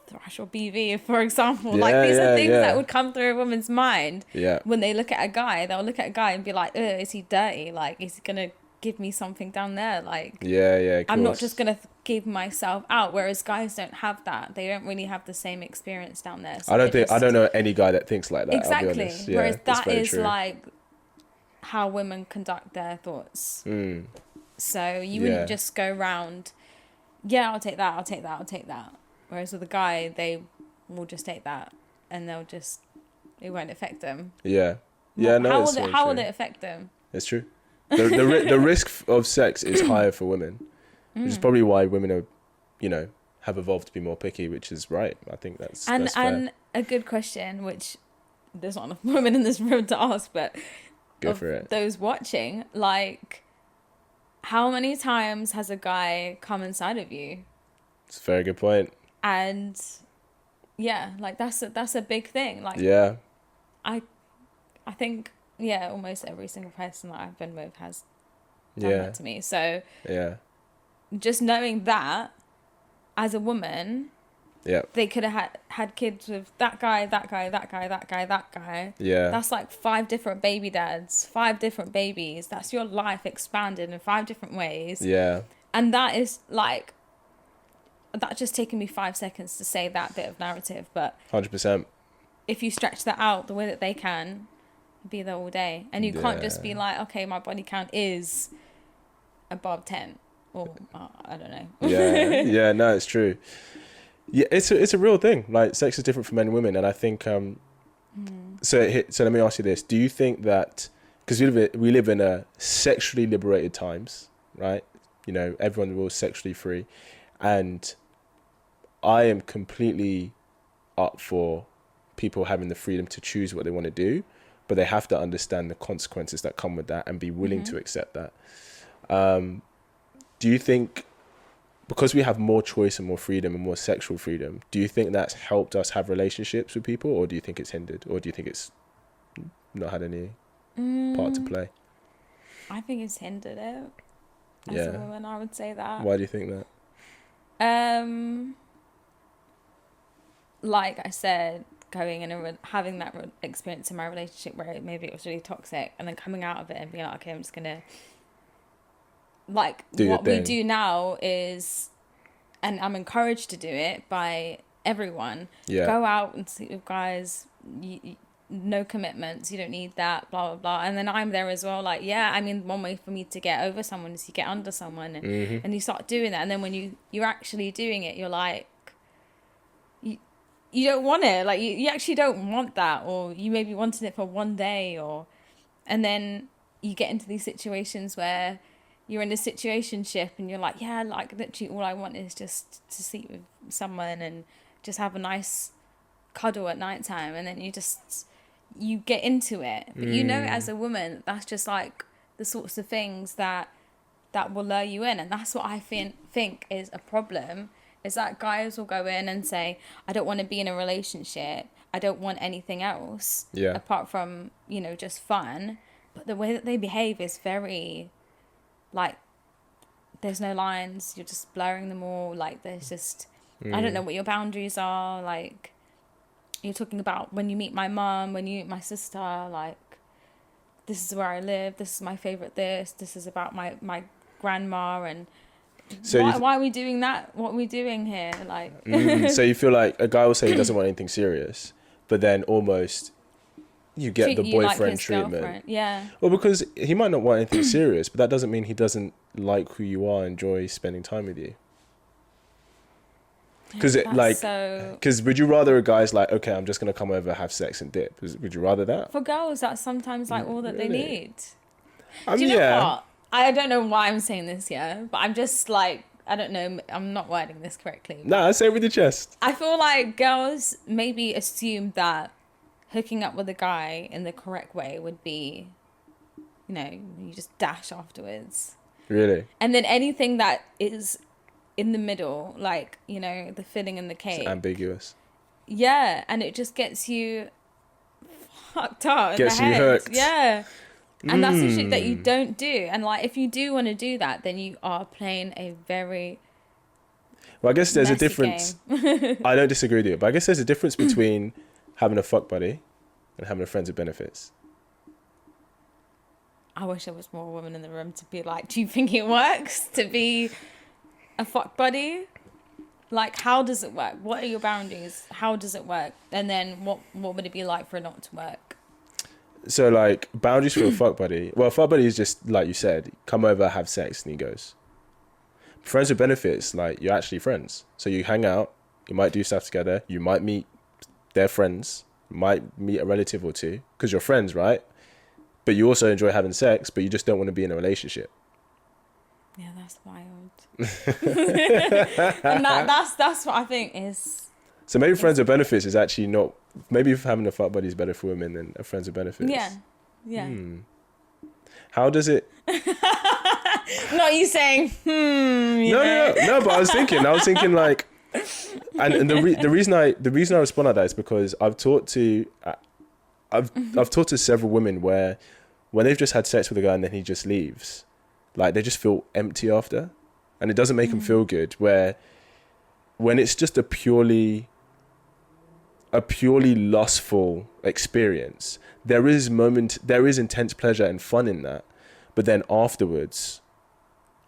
thrush or BV, for example. These are things that would come through a woman's mind when they look at a guy. They'll look at a guy and be like, is he dirty? Like, is he gonna give me something down there? Like, I'm not just gonna give myself out. Whereas guys don't have that. They don't really have the same experience down there. So I don't know any guy that thinks like that. Exactly. I'll be honest. Whereas that is true. Like how women conduct their thoughts. So you wouldn't just go around, I'll take that, I'll take that, I'll take that. Whereas with a guy, they will just take that, and it won't affect them. Yeah. How will it affect them? It's true. The risk of sex is higher for women, which is probably why women are, have evolved to be more picky, which is right. I think that's fair. And a good question, which there's not enough women in this room to ask, but go for it. Those watching, like, how many times has a guy come inside of you? It's a very good point. And like that's a big thing. Like, I think almost every single person that I've been with has done that to me. So just knowing that as a woman, they could have had kids with that guy, that guy, that guy, that guy, that guy. That's like 5 different baby dads, 5 different babies. That's your life expanded in 5 different ways. And that is like, that's just taken me 5 seconds to say that bit of narrative, but 100%. If you stretch that out the way that they can, be there all day, and you can't just be like, okay, my body count is above 10, or I don't know. No, it's true. It's a real thing. Like, sex is different for men and women, and I think so let me ask you this: do you think that, because we live in a sexually liberated times, right? Everyone was sexually free. And I am completely up for people having the freedom to choose what they want to do, but they have to understand the consequences that come with that and be willing to accept that. Do you think, because we have more choice and more freedom and more sexual freedom, do you think that's helped us have relationships with people, or do you think it's hindered, or do you think it's not had any part to play? I think it's hindered it. As a woman, I would say that. Why do you think that? Like I said, going and having that experience in my relationship where maybe it was really toxic, and then coming out of it and being like, okay, I'm just gonna, like, what we do now is, and I'm encouraged to do it by everyone, go out and sleep with guys, no commitments, you don't need that, blah blah blah. And then I'm there as well, like, one way for me to get over someone is you get under someone, and you start doing that, and then when you're actually doing it, you're like, you don't want it, like, you actually don't want that, or you maybe wanted it for one day, and then you get into these situations where you're in a situationship and you're like, like, literally all I want is just to sleep with someone and just have a nice cuddle at nighttime, and then you get into it, but as a woman, that's just like the sorts of things that will lure you in. And that's what I think is a problem, is that guys will go in and say, I don't want to be in a relationship, I don't want anything else apart from, you know, just fun. But the way that they behave is very, like, there's no lines, you're just blurring them all. Like, there's just, I don't know what your boundaries are. Like, you're talking about when you meet my mum, when you meet my sister, like, this is where I live, this is my favourite this is about my grandma, and so why are we doing that? What are we doing here? Like, so you feel like a guy will say he doesn't want anything serious, but then almost you get the boyfriend like treatment. Girlfriend. Yeah. Well, because he might not want anything serious, but that doesn't mean he doesn't like who you are, enjoy spending time with you. Because would you rather a guy's like, okay, I'm just gonna come over, have sex, and dip? Would you rather that? For girls, that's sometimes like all that they need. Do you know what? I don't know why I'm saying this here, but I'm just like, I don't know, I'm not wording this correctly. Nah, say it with your chest. I feel like girls maybe assume that hooking up with a guy in the correct way would be, you know, you just dash afterwards. Really? And then anything that is in the middle, like, you know, the filling in the cake. It's ambiguous. Yeah, and it just gets you fucked up. Gets you hooked. Yeah. And that's the shit that you don't do. And, like, if you do want to do that, then you are playing a very I guess there's a difference. I don't disagree with you, but I guess there's a difference between having a fuck buddy and having a friends with benefits. I wish there was more women in the room to be like, do you think it works to be a fuck buddy? Like, how does it work? What are your boundaries? How does it work? And then what would it be like for it not to work? So, like, boundaries for a fuck buddy. Well, a fuck buddy is just, like you said, come over, have sex, and he goes. Friends with benefits, like, you're actually friends. So you hang out, you might do stuff together, you might meet their friends, might meet a relative or two, because you're friends, right? But you also enjoy having sex, but you just don't want to be in a relationship. Yeah, that's wild. And that's what I think is... So maybe friends with benefits is actually not... Maybe having a fuck buddy is better for women than a friends with benefits. Yeah. How does it... Not you saying, No, but I was thinking like... And the reason I respond like that is because I've talked to several women where when they've just had sex with a guy and then he just leaves, like, they just feel empty after, and it doesn't make them feel good. Where when it's just a purely lustful experience, there is intense pleasure and fun in that, but then afterwards,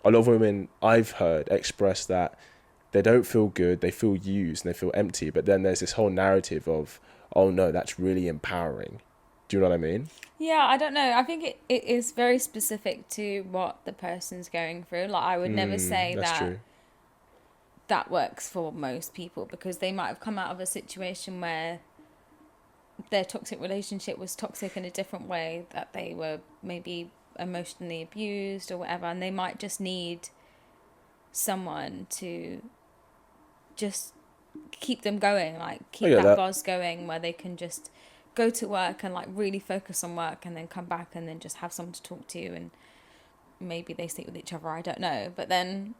a lot of women I've heard express that they don't feel good, they feel used, and they feel empty. But then there's this whole narrative of, oh no, that's really empowering. Do you know what I mean? Yeah, I don't know. I think it is very specific to what the person's going through. Like, I would never say that works for most people, because they might have come out of a situation where their toxic relationship was toxic in a different way, that they were maybe emotionally abused or whatever, and they might just need someone to just keep them going, like keep that buzz going, where they can just go to work and like really focus on work, and then come back and then just have someone to talk to, and maybe they sleep with each other, I don't know. But then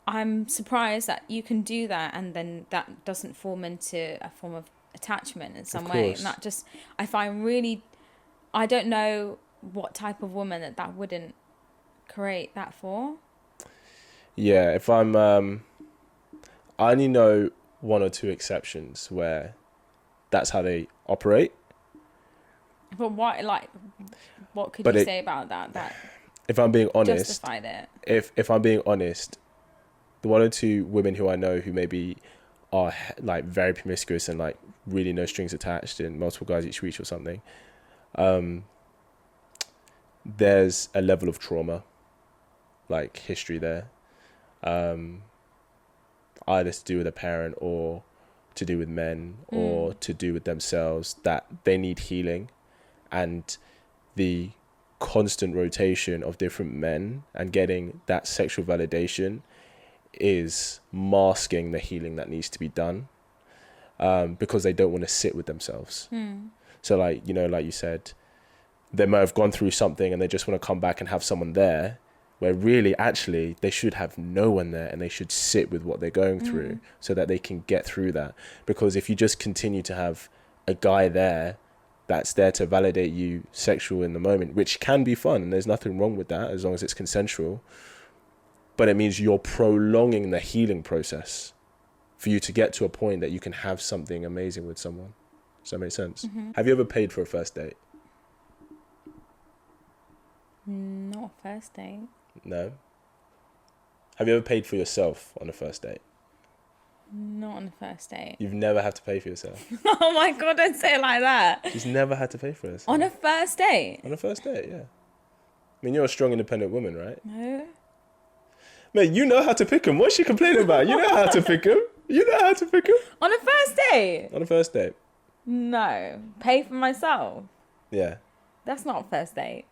I'm surprised that you can do that, and then that doesn't form into a form of attachment in some way. And that just, I find really, I don't know what type of woman that wouldn't create that for. Yeah, if I'm, I only know one or two exceptions where that's how they operate. But what could you say about that? If I'm being honest, justified it. If I'm being honest, the one or two women who I know who maybe are like very promiscuous and like really no strings attached and multiple guys each week or something, there's a level of trauma, like history there, either to do with a parent or to do with men or to do with themselves, that they need healing. And the constant rotation of different men and getting that sexual validation is masking the healing that needs to be done, because they don't want to sit with themselves. So like, you know, like you said, they might have gone through something and they just want to come back and have someone there, where really actually they should have no one there and they should sit with what they're going through so that they can get through that. Because if you just continue to have a guy there that's there to validate you sexual in the moment, which can be fun and there's nothing wrong with that as long as it's consensual, but it means you're prolonging the healing process for you to get to a point that you can have something amazing with someone. Does that make sense? Have you ever paid for a first date? Not first date. No. Have you ever paid for yourself on a first date? Not on the first date. You've never had to pay for yourself. Oh my God, don't say it like that. She's never had to pay for herself. On a first date? On a first date, yeah. I mean, you're a strong, independent woman, right? No. Mate, you know how to pick him. What's she complaining about? You know how to pick him. You know how to pick him. On a first date? On a first date. No. Pay for myself? Yeah. That's not a first date.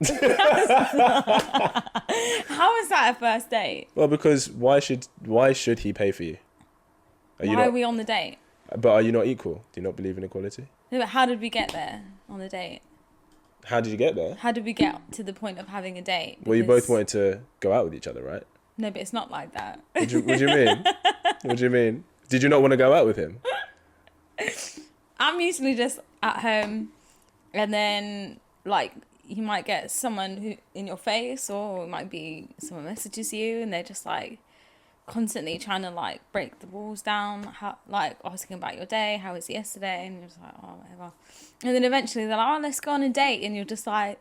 How is that a first date? Well, because why should he pay for you? Why are we on the date? But are you not equal? Do you not believe in equality? No, but how did we get there on the date? How did you get there? How did we get to the point of having a date? Well, you both wanted to go out with each other, right? No, but it's not like that. What do you mean? What do you mean? Did you not want to go out with him? I'm usually just at home, and then like you might get someone who in your face, or it might be someone messages you, and they're just like constantly trying to like break the walls down, how, like asking about your day, how was it yesterday, and you're just like, oh, whatever. And then eventually they're like, oh, let's go on a date, and you're just like,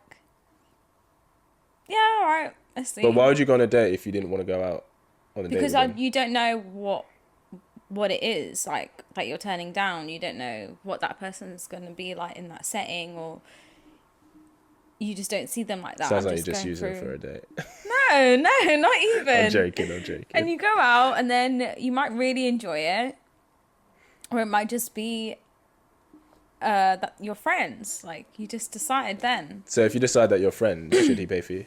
yeah, all right, let's see. But why would you go on a date if you didn't want to go out on a date? Because you don't know what it is like you're turning down. You don't know what that person's going to be like in that setting, or you just don't see them like that. Sounds like you're just using it for a date. No, not even. I'm joking. And you go out, and then you might really enjoy it, or it might just be that your friends. Like, you just decide then. So if you decide that you're friends, should he pay for you?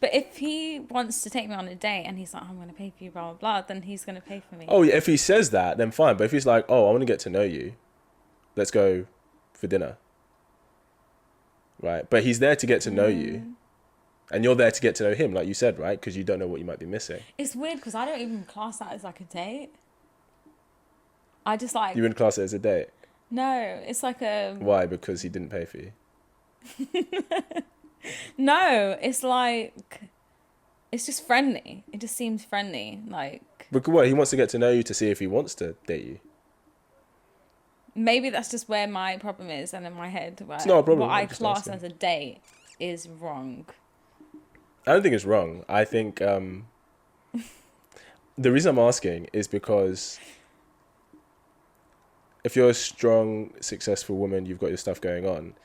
But if he wants to take me on a date and he's like, I'm going to pay for you, blah, blah, blah, then he's going to pay for me. Oh, yeah, if he says that, then fine. But if he's like, oh, I want to get to know you, let's go for dinner. Right? But he's there to get to know you. And you're there to get to know him, like you said, right? Because you don't know what you might be missing. It's weird because I don't even class that as like a date. I just like... You wouldn't class it as a date? No, it's like a... Why? Because he didn't pay for you? No, it's like... It's just friendly. It just seems friendly. Like... But what? He wants to get to know you to see if he wants to date you. Maybe that's just where my problem is, and in my head, where it's not a problem. What I class as a date is wrong. I don't think it's wrong. I think the reason I'm asking is because if you're a strong, successful woman, you've got your stuff going on,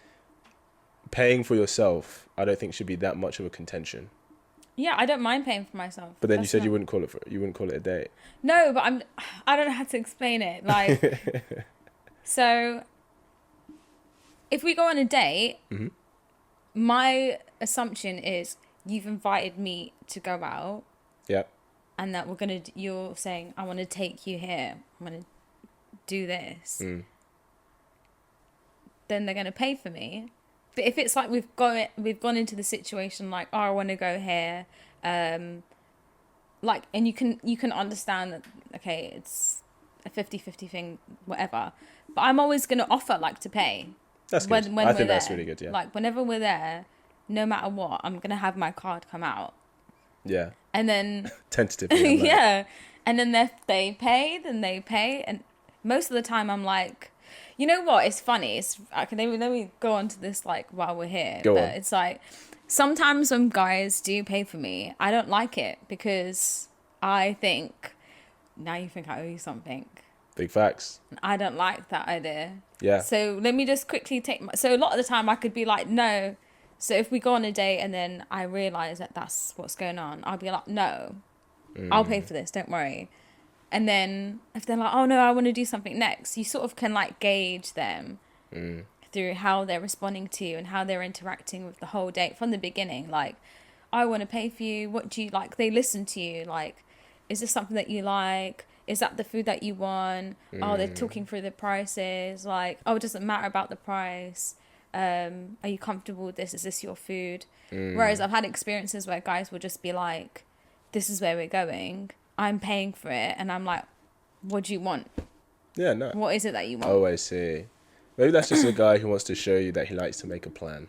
paying for yourself, I don't think should be that much of a contention. Yeah, I don't mind paying for myself. But then you said you wouldn't call it a date. No, but I don't know how to explain it. Like, so if we go on a date, my assumption is you've invited me to go out. Yeah. And that you're saying, I want to take you here. I'm going to do this. Then they're going to pay for me. But if it's like we've gone into the situation like, oh, I want to go here, like, and you can understand that, okay, it's a 50-50 thing, whatever. But I'm always going to offer like to pay. That's good. I think that's really good. Yeah. Like whenever we're there, no matter what, I'm going to have my card come out. Yeah. And then tentatively. yeah. And then if they pay, then they pay, and most of the time I'm like, you know what? It's funny. It's okay. Let me go on to this like while we're here. Go on. It's like sometimes when guys do pay for me, I don't like it because I think now you think I owe you something. Big facts. I don't like that idea. Yeah. So let me just quickly so a lot of the time I could be like, no. So if we go on a date and then I realize that that's what's going on, I'll be like, no, I'll pay for this. Don't worry. And then if they're like, oh no, I want to do something next, you sort of can like gauge them through how they're responding to you and how they're interacting with the whole date from the beginning. Like, I want to pay for you. What do you like? They listen to you. Like, is this something that you like? Is that the food that you want? Oh, they're talking through the prices. Like, oh, it doesn't matter about the price. Are you comfortable with this? Is this your food? Whereas I've had experiences where guys will just be like, this is where we're going. I'm paying for it. And I'm like, what do you want? Yeah, no. What is it that you want? Oh, I see. Maybe that's just a guy who wants to show you that he likes to make a plan.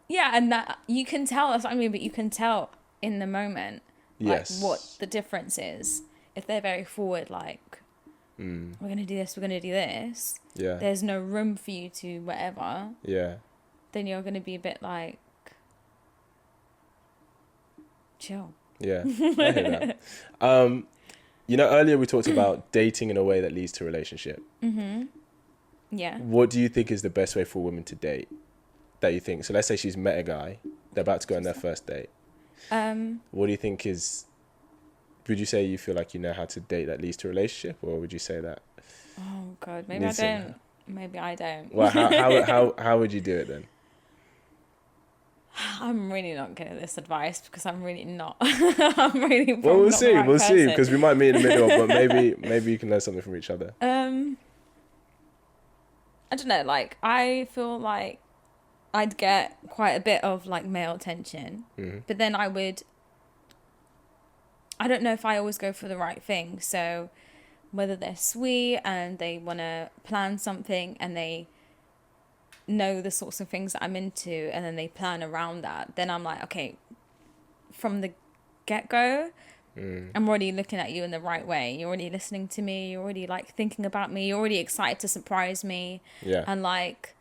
Yeah, and that you can tell, that's what I mean, but you can tell in the moment, like, Yes. what the difference is. If they're very forward, like, we're going to do this, we're going to do this. Yeah. There's no room for you to whatever. Yeah. Then you're going to be a bit like, chill. Yeah. I hear that. You know, earlier we talked about dating in a way that leads to a relationship. Yeah. What do you think is the best way for women to date? That you think? So let's say she's met a guy. They're about to go on their first date. What do you think is... Would you say you feel like you know how to date that leads to a relationship? Or would you say that... Oh, God. Maybe I don't. Maybe I don't. Well, how would you do it then? I'm really not good at this advice because I'm really not. I'm really Well, we'll not see. the right We'll see. person. Because we might meet in the middle, but maybe you can learn something from each other. I don't know. Like, I feel like I'd get quite a bit of like male attention, but then I don't know if I always go for the right thing. So whether they're sweet and they want to plan something and they know the sorts of things that I'm into and then they plan around that, then I'm like, okay, from the get-go, I'm already looking at you in the right way. You're already listening to me. You're already like thinking about me. You're already excited to surprise me. Yeah. And like,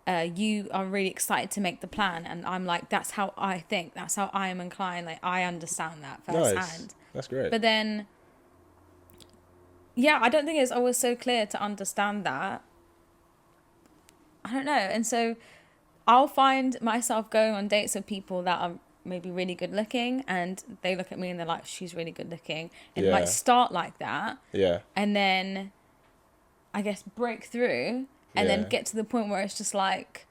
you are really excited to make the plan. And I'm like, that's how I think. That's how I am inclined. Like, I understand that firsthand. Nice. That's great. But then, yeah, I don't think it's always so clear to understand that. I don't know. And so I'll find myself going on dates with people that are maybe really good looking and they look at me and they're like, she's really good looking. And it might start like that. Yeah. And then I guess break through and then get to the point where it's just like,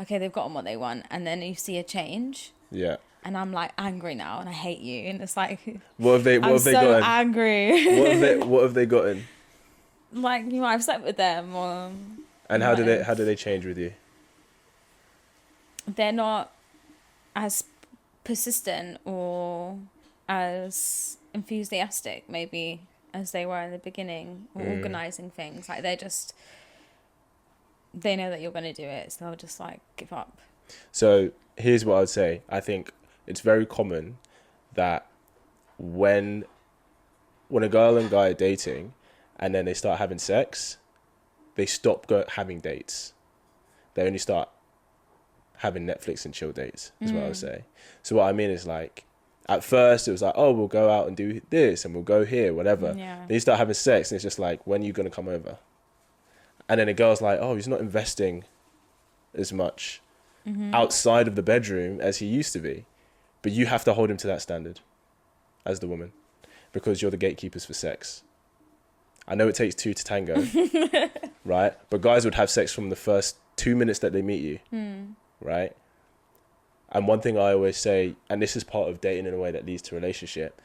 okay, they've gotten what they want. And then you see a change. Yeah. And I'm like angry now and I hate you. And it's like, What have they I'm so gotten? angry. What have they gotten? Like, you might have slept with them or... And how do they change with you? They're not as persistent or as enthusiastic maybe as they were in the beginning or organizing things. Like they know that you're going to do it, so they'll just like give up. So here's what I would say. I think it's very common that when a girl and guy are dating and then they start having sex, they stop having dates. They only start having Netflix and chill dates, is what I would say. So what I mean is like, at first it was like, oh, we'll go out and do this and we'll go here, whatever. Yeah. Then you start having sex and it's just like, when are you going to come over? And then a girl's like, oh, he's not investing as much outside of the bedroom as he used to be. But you have to hold him to that standard as the woman because you're the gatekeepers for sex. I know it takes two to tango, right? But guys would have sex from the first 2 minutes that they meet you, right? And one thing I always say, and this is part of dating in a way that leads to a relationship,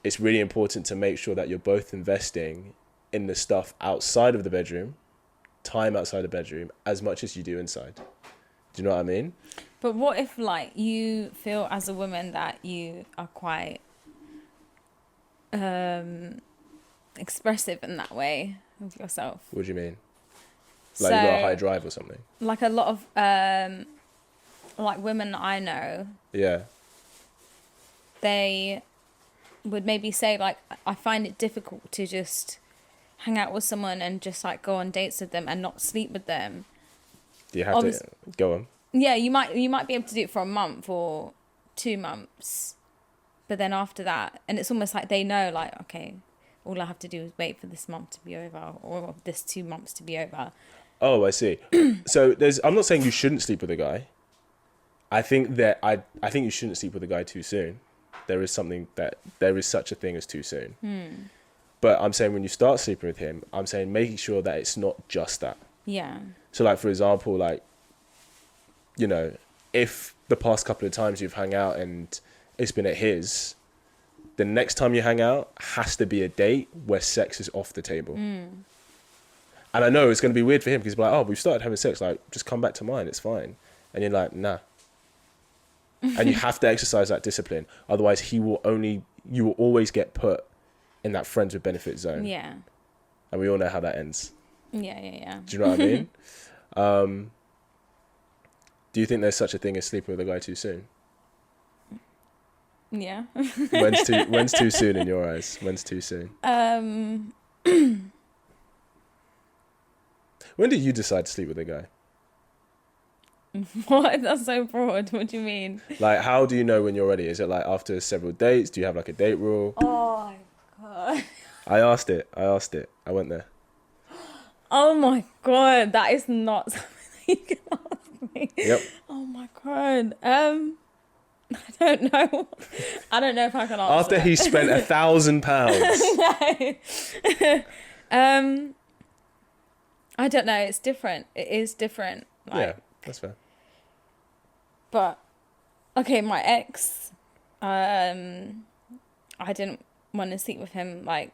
it's really important to make sure that you're both investing in the stuff outside of the bedroom, time outside the bedroom, as much as you do inside. Do you know what I mean? But what if like you feel as a woman that you are quite expressive in that way of yourself? What do you mean? Like you got a high drive or something? Like a lot of like women I know, Yeah. they would maybe say like, I find it difficult to just hang out with someone and just like go on dates with them and not sleep with them. Do you have to go on? Yeah, you might be able to do it for a month or 2 months, but then after that, and it's almost like they know like, okay, all I have to do is wait for this month to be over or this 2 months to be over. Oh, I see. So I'm not saying you shouldn't sleep with a guy. I think that I think you shouldn't sleep with a guy too soon. There is such a thing as too soon. But I'm saying when you start sleeping with him, I'm saying making sure that it's not just that. Yeah. So like, for example, like, you know, if the past couple of times you've hung out and it's been at his, the next time you hang out has to be a date where sex is off the table. And I know it's going to be weird for him because he's like, oh, we've started having sex. Like, just come back to mine. It's fine. And you're like, nah. And you have to exercise that discipline. Otherwise, you will always get put in that friends with benefits zone. Yeah. And we all know how that ends. Yeah. Do you know what I mean? Do you think there's such a thing as sleeping with a guy too soon? Yeah. When's too soon in your eyes? When's too soon? When did you decide to sleep with a guy? What? That's so broad. What do you mean? Like, how do you know when you're ready? Is it like after several dates? Do you have like a date rule? Oh my god. I asked it. I went there. Oh my god. That is not something that you can ask me. Yep. Oh my god. I don't know. I don't know if I can answer. After he spent £1,000. No. I don't know. It's different. It is different. Like, Yeah, that's fair. But okay, my ex, I didn't want to sleep with him like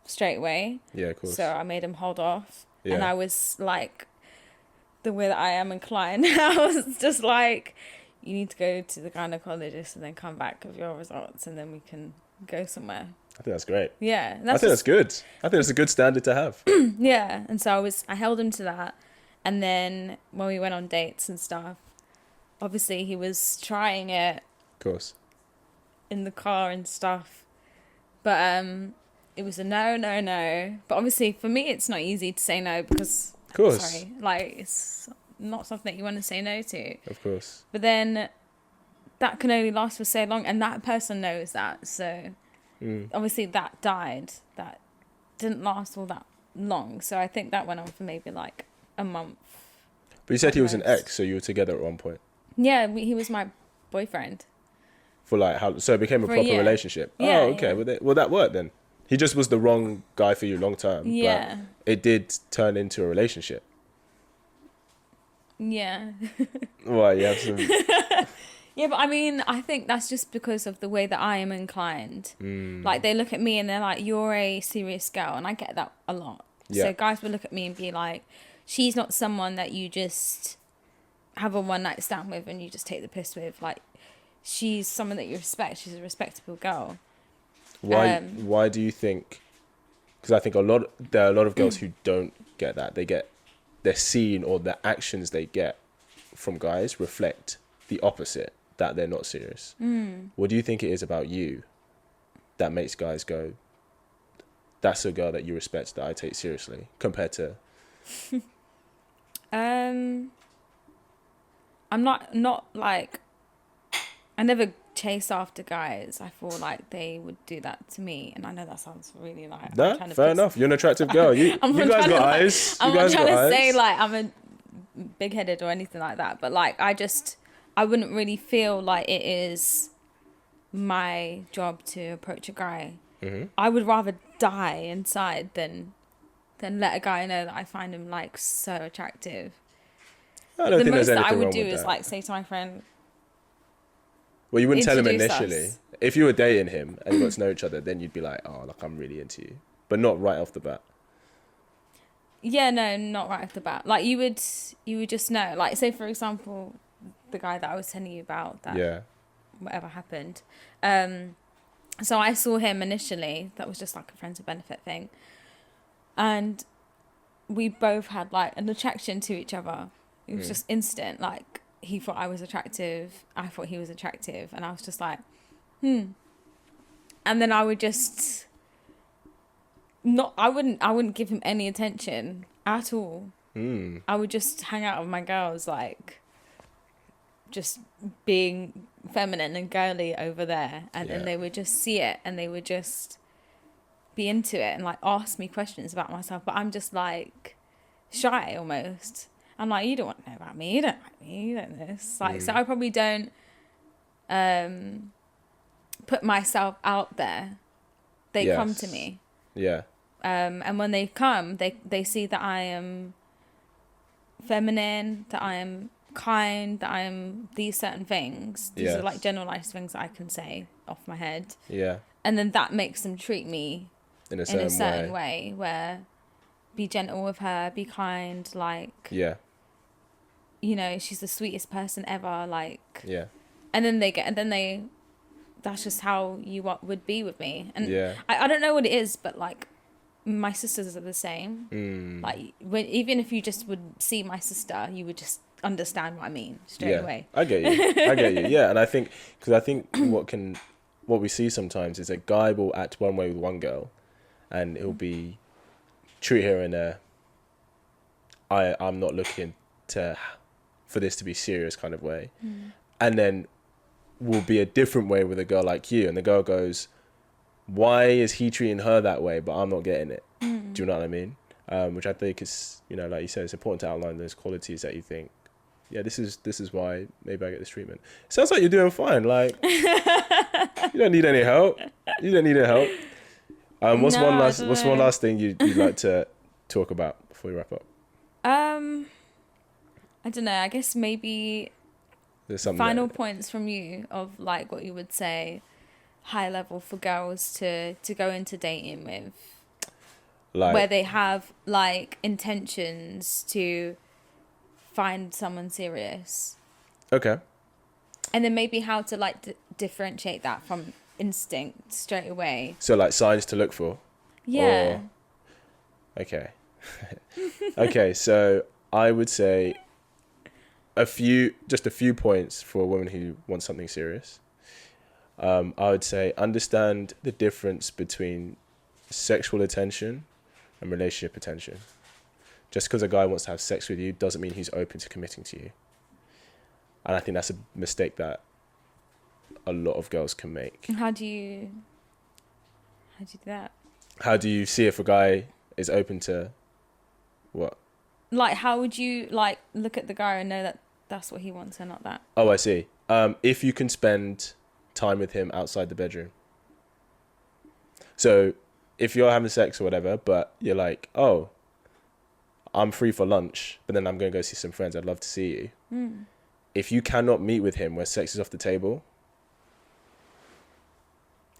straight away. Yeah, of course. So I made him hold off, Yeah. and I was like, the way that I am inclined, I was just like, you need to go to the gynecologist and then come back with your results, and then we can go somewhere. I think that's great. Yeah, I think that's good. I think that's a good standard to have. Yeah, and so I held him to that, and then when we went on dates and stuff, obviously he was trying it Of course. in the car and stuff, but it was a no. But obviously for me it's not easy to say no because, Of course. sorry, like it's not something that you want to say no to. Of course. But then that can only last for so long, and that person knows that. So obviously that died. That didn't last all that long. So I think that went on for maybe like a month. But you said he was an Almost. ex, so you were together at one point. Yeah, he was my boyfriend. For like how? So it became a For a proper year. relationship. Yeah, Oh, okay. yeah. Well, that worked then. He just was the wrong guy for you long term. Yeah. But it did turn into a relationship. Yeah. Why? You have some. Yeah, but I mean, I think that's just because of the way that I am inclined. Like, they look at me and they're like, you're a serious girl. And I get that a lot. Yeah. So guys will look at me and be like, she's not someone that you just have a one-night stand with and you just take the piss with. Like, she's someone that you respect. She's a respectable girl. Why do you think? Because I think there are a lot of girls who don't get that. They're seen, or the actions they get from guys reflect the opposite, that they're not serious. What do you think it is about you that makes guys go, that's a girl that you respect, that I take seriously, compared to? I'm not like, I never chase after guys. I feel like they would do that to me, and I know that sounds really like, I'm No, trying to fair piss- enough. You're an attractive girl. You I'm not guys trying got to, eyes. I'm You not guys trying got to eyes. say like I'm a big-headed or anything like that, but like I wouldn't really feel like it is my job to approach a guy. I would rather die inside than let a guy know that I find him like so attractive. I don't The think most there's anything that I would wrong do with is that. like say to my friend, Well, you wouldn't tell him introduce initially. us. If you were dating him and you got to know each other, then you'd be like, oh, like I'm really into you. But not right off the bat. yeah, no, not right off the bat. Like you would just know. Like say for example, the guy that I was telling you about, that Yeah. whatever happened. So I saw him initially. That was just like a friends with benefit thing, and we both had like an attraction to each other. It was just instant. Like he thought I was attractive, I thought he was attractive, and I was just like, And then I would just I wouldn't give him any attention at all. I would just hang out with my girls, like just being feminine and girly over there, and then they would just see it and they would just be into it and like ask me questions about myself, but I'm just like shy almost. I'm like, you don't want to know about me, you don't like me, you don't this, like so I probably don't put myself out there. They come to me, and when they come, they see that I am feminine, that I am kind, that I am these certain things. These are like generalized things that I can say off my head. Yeah. And then that makes them treat me in a certain certain way where be gentle with her, be kind, like, Yeah. you know, she's the sweetest person ever, like, Yeah. and then that's just how you would be with me. And Yeah. I don't know what it is, but like my sisters are the same. Like even if you just would see my sister, you would just understand what I mean straight away. I get you. Yeah. And I think what we see sometimes is a guy will act one way with one girl, and it'll be treat her in a I'm not looking for this to be serious kind of way, and then will be a different way with a girl like you, and the girl goes, why is he treating her that way but I'm not getting it? Do you know what I mean? Which I think is, you know, like you said, it's important to outline those qualities that you think, yeah, this is why maybe I get this treatment. It sounds like you're doing fine. Like, you don't need any help. What's one last thing you'd like to talk about before we wrap up? I don't know, I guess maybe final points from you of like what you would say high level for girls to go into dating with, like, where they have like intentions to find someone serious. Okay. And then maybe how to like differentiate that from instinct straight away. So like signs to look for. Yeah. Okay. Okay, so I would say a few points for a woman who wants something serious. I would say understand the difference between sexual attention and relationship attention. Just because a guy wants to have sex with you doesn't mean he's open to committing to you. And I think that's a mistake that a lot of girls can make. How do you do that? How do you see if a guy is open to what? Like, how would you like look at the guy and know that that's what he wants and not that? Oh, I see. If you can spend time with him outside the bedroom. So if you're having sex or whatever, but you're like, oh, I'm free for lunch, but then I'm going to go see some friends, I'd love to see you. If you cannot meet with him where sex is off the table,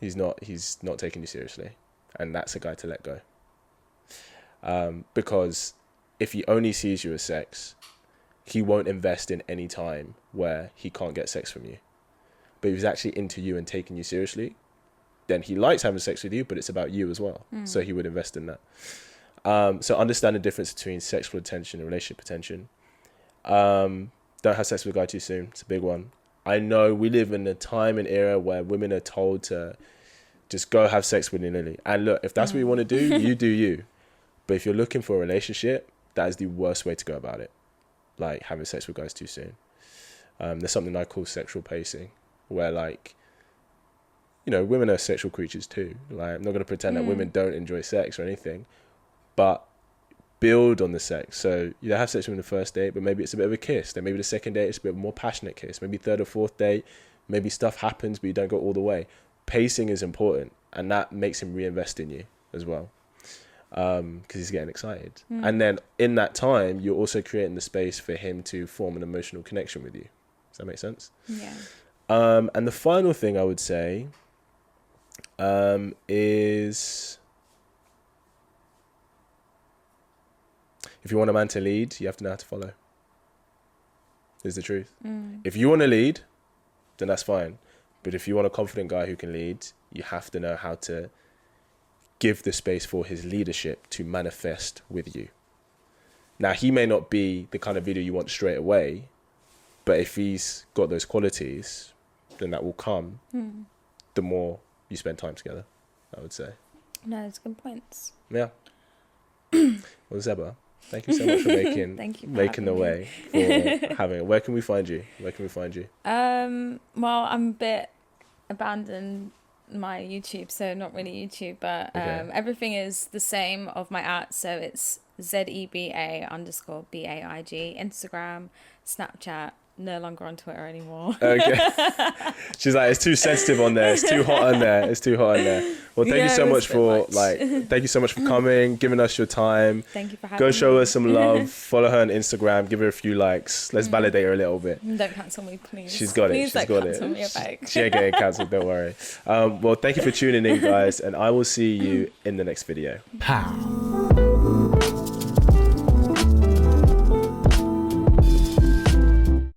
he's not taking you seriously. And that's a guy to let go. Because if he only sees you as sex, he won't invest in any time where he can't get sex from you. But if he's actually into you and taking you seriously, then he likes having sex with you, but it's about you as well. So he would invest in that. So understand the difference between sexual attention and relationship attention. Don't have sex with a guy too soon. It's a big one. I know we live in a time and era where women are told to just go have sex willy-nilly. And look, if that's what you want to do, you do you. But if you're looking for a relationship, that is the worst way to go about it. Like having sex with guys too soon. There's something I call sexual pacing, where like, you know, women are sexual creatures too. Like I'm not going to pretend that women don't enjoy sex or anything, but build on the sex. So you have sex with them the first date, but maybe it's a bit of a kiss. Then maybe the second date it's a bit more passionate kiss. Maybe third or fourth date, maybe stuff happens, but you don't go all the way. Pacing is important, and that makes him reinvest in you as well, because he's getting excited. And then in that time, you're also creating the space for him to form an emotional connection with you. Does that make sense? Yeah. And the final thing I would say is, if you want a man to lead, you have to know how to follow. Is the truth. If you want to lead, then that's fine. But if you want a confident guy who can lead, you have to know how to give the space for his leadership to manifest with you. Now, he may not be the kind of leader you want straight away, but if he's got those qualities, then that will come the more you spend time together, I would say. No, it's good points. Yeah. Well, Zeba, thank you so much for making the way for having it. Where can we find you? Well, I'm a bit abandoned my YouTube, so not really YouTube, but everything is the same of my art. So it's ZEBA_BAIG, Instagram, Snapchat. No longer on Twitter anymore. Okay. She's like, it's too sensitive on there. It's too hot on there. Well, thank you so much for coming, giving us your time. Thank you for having me. Go show her some love. Follow her on Instagram. Give her a few likes. Let's validate her a little bit. Don't cancel me, please. She's got it. She's got it. She ain't getting cancelled. Don't worry. Well, thank you for tuning in, guys, and I will see you in the next video. Pow.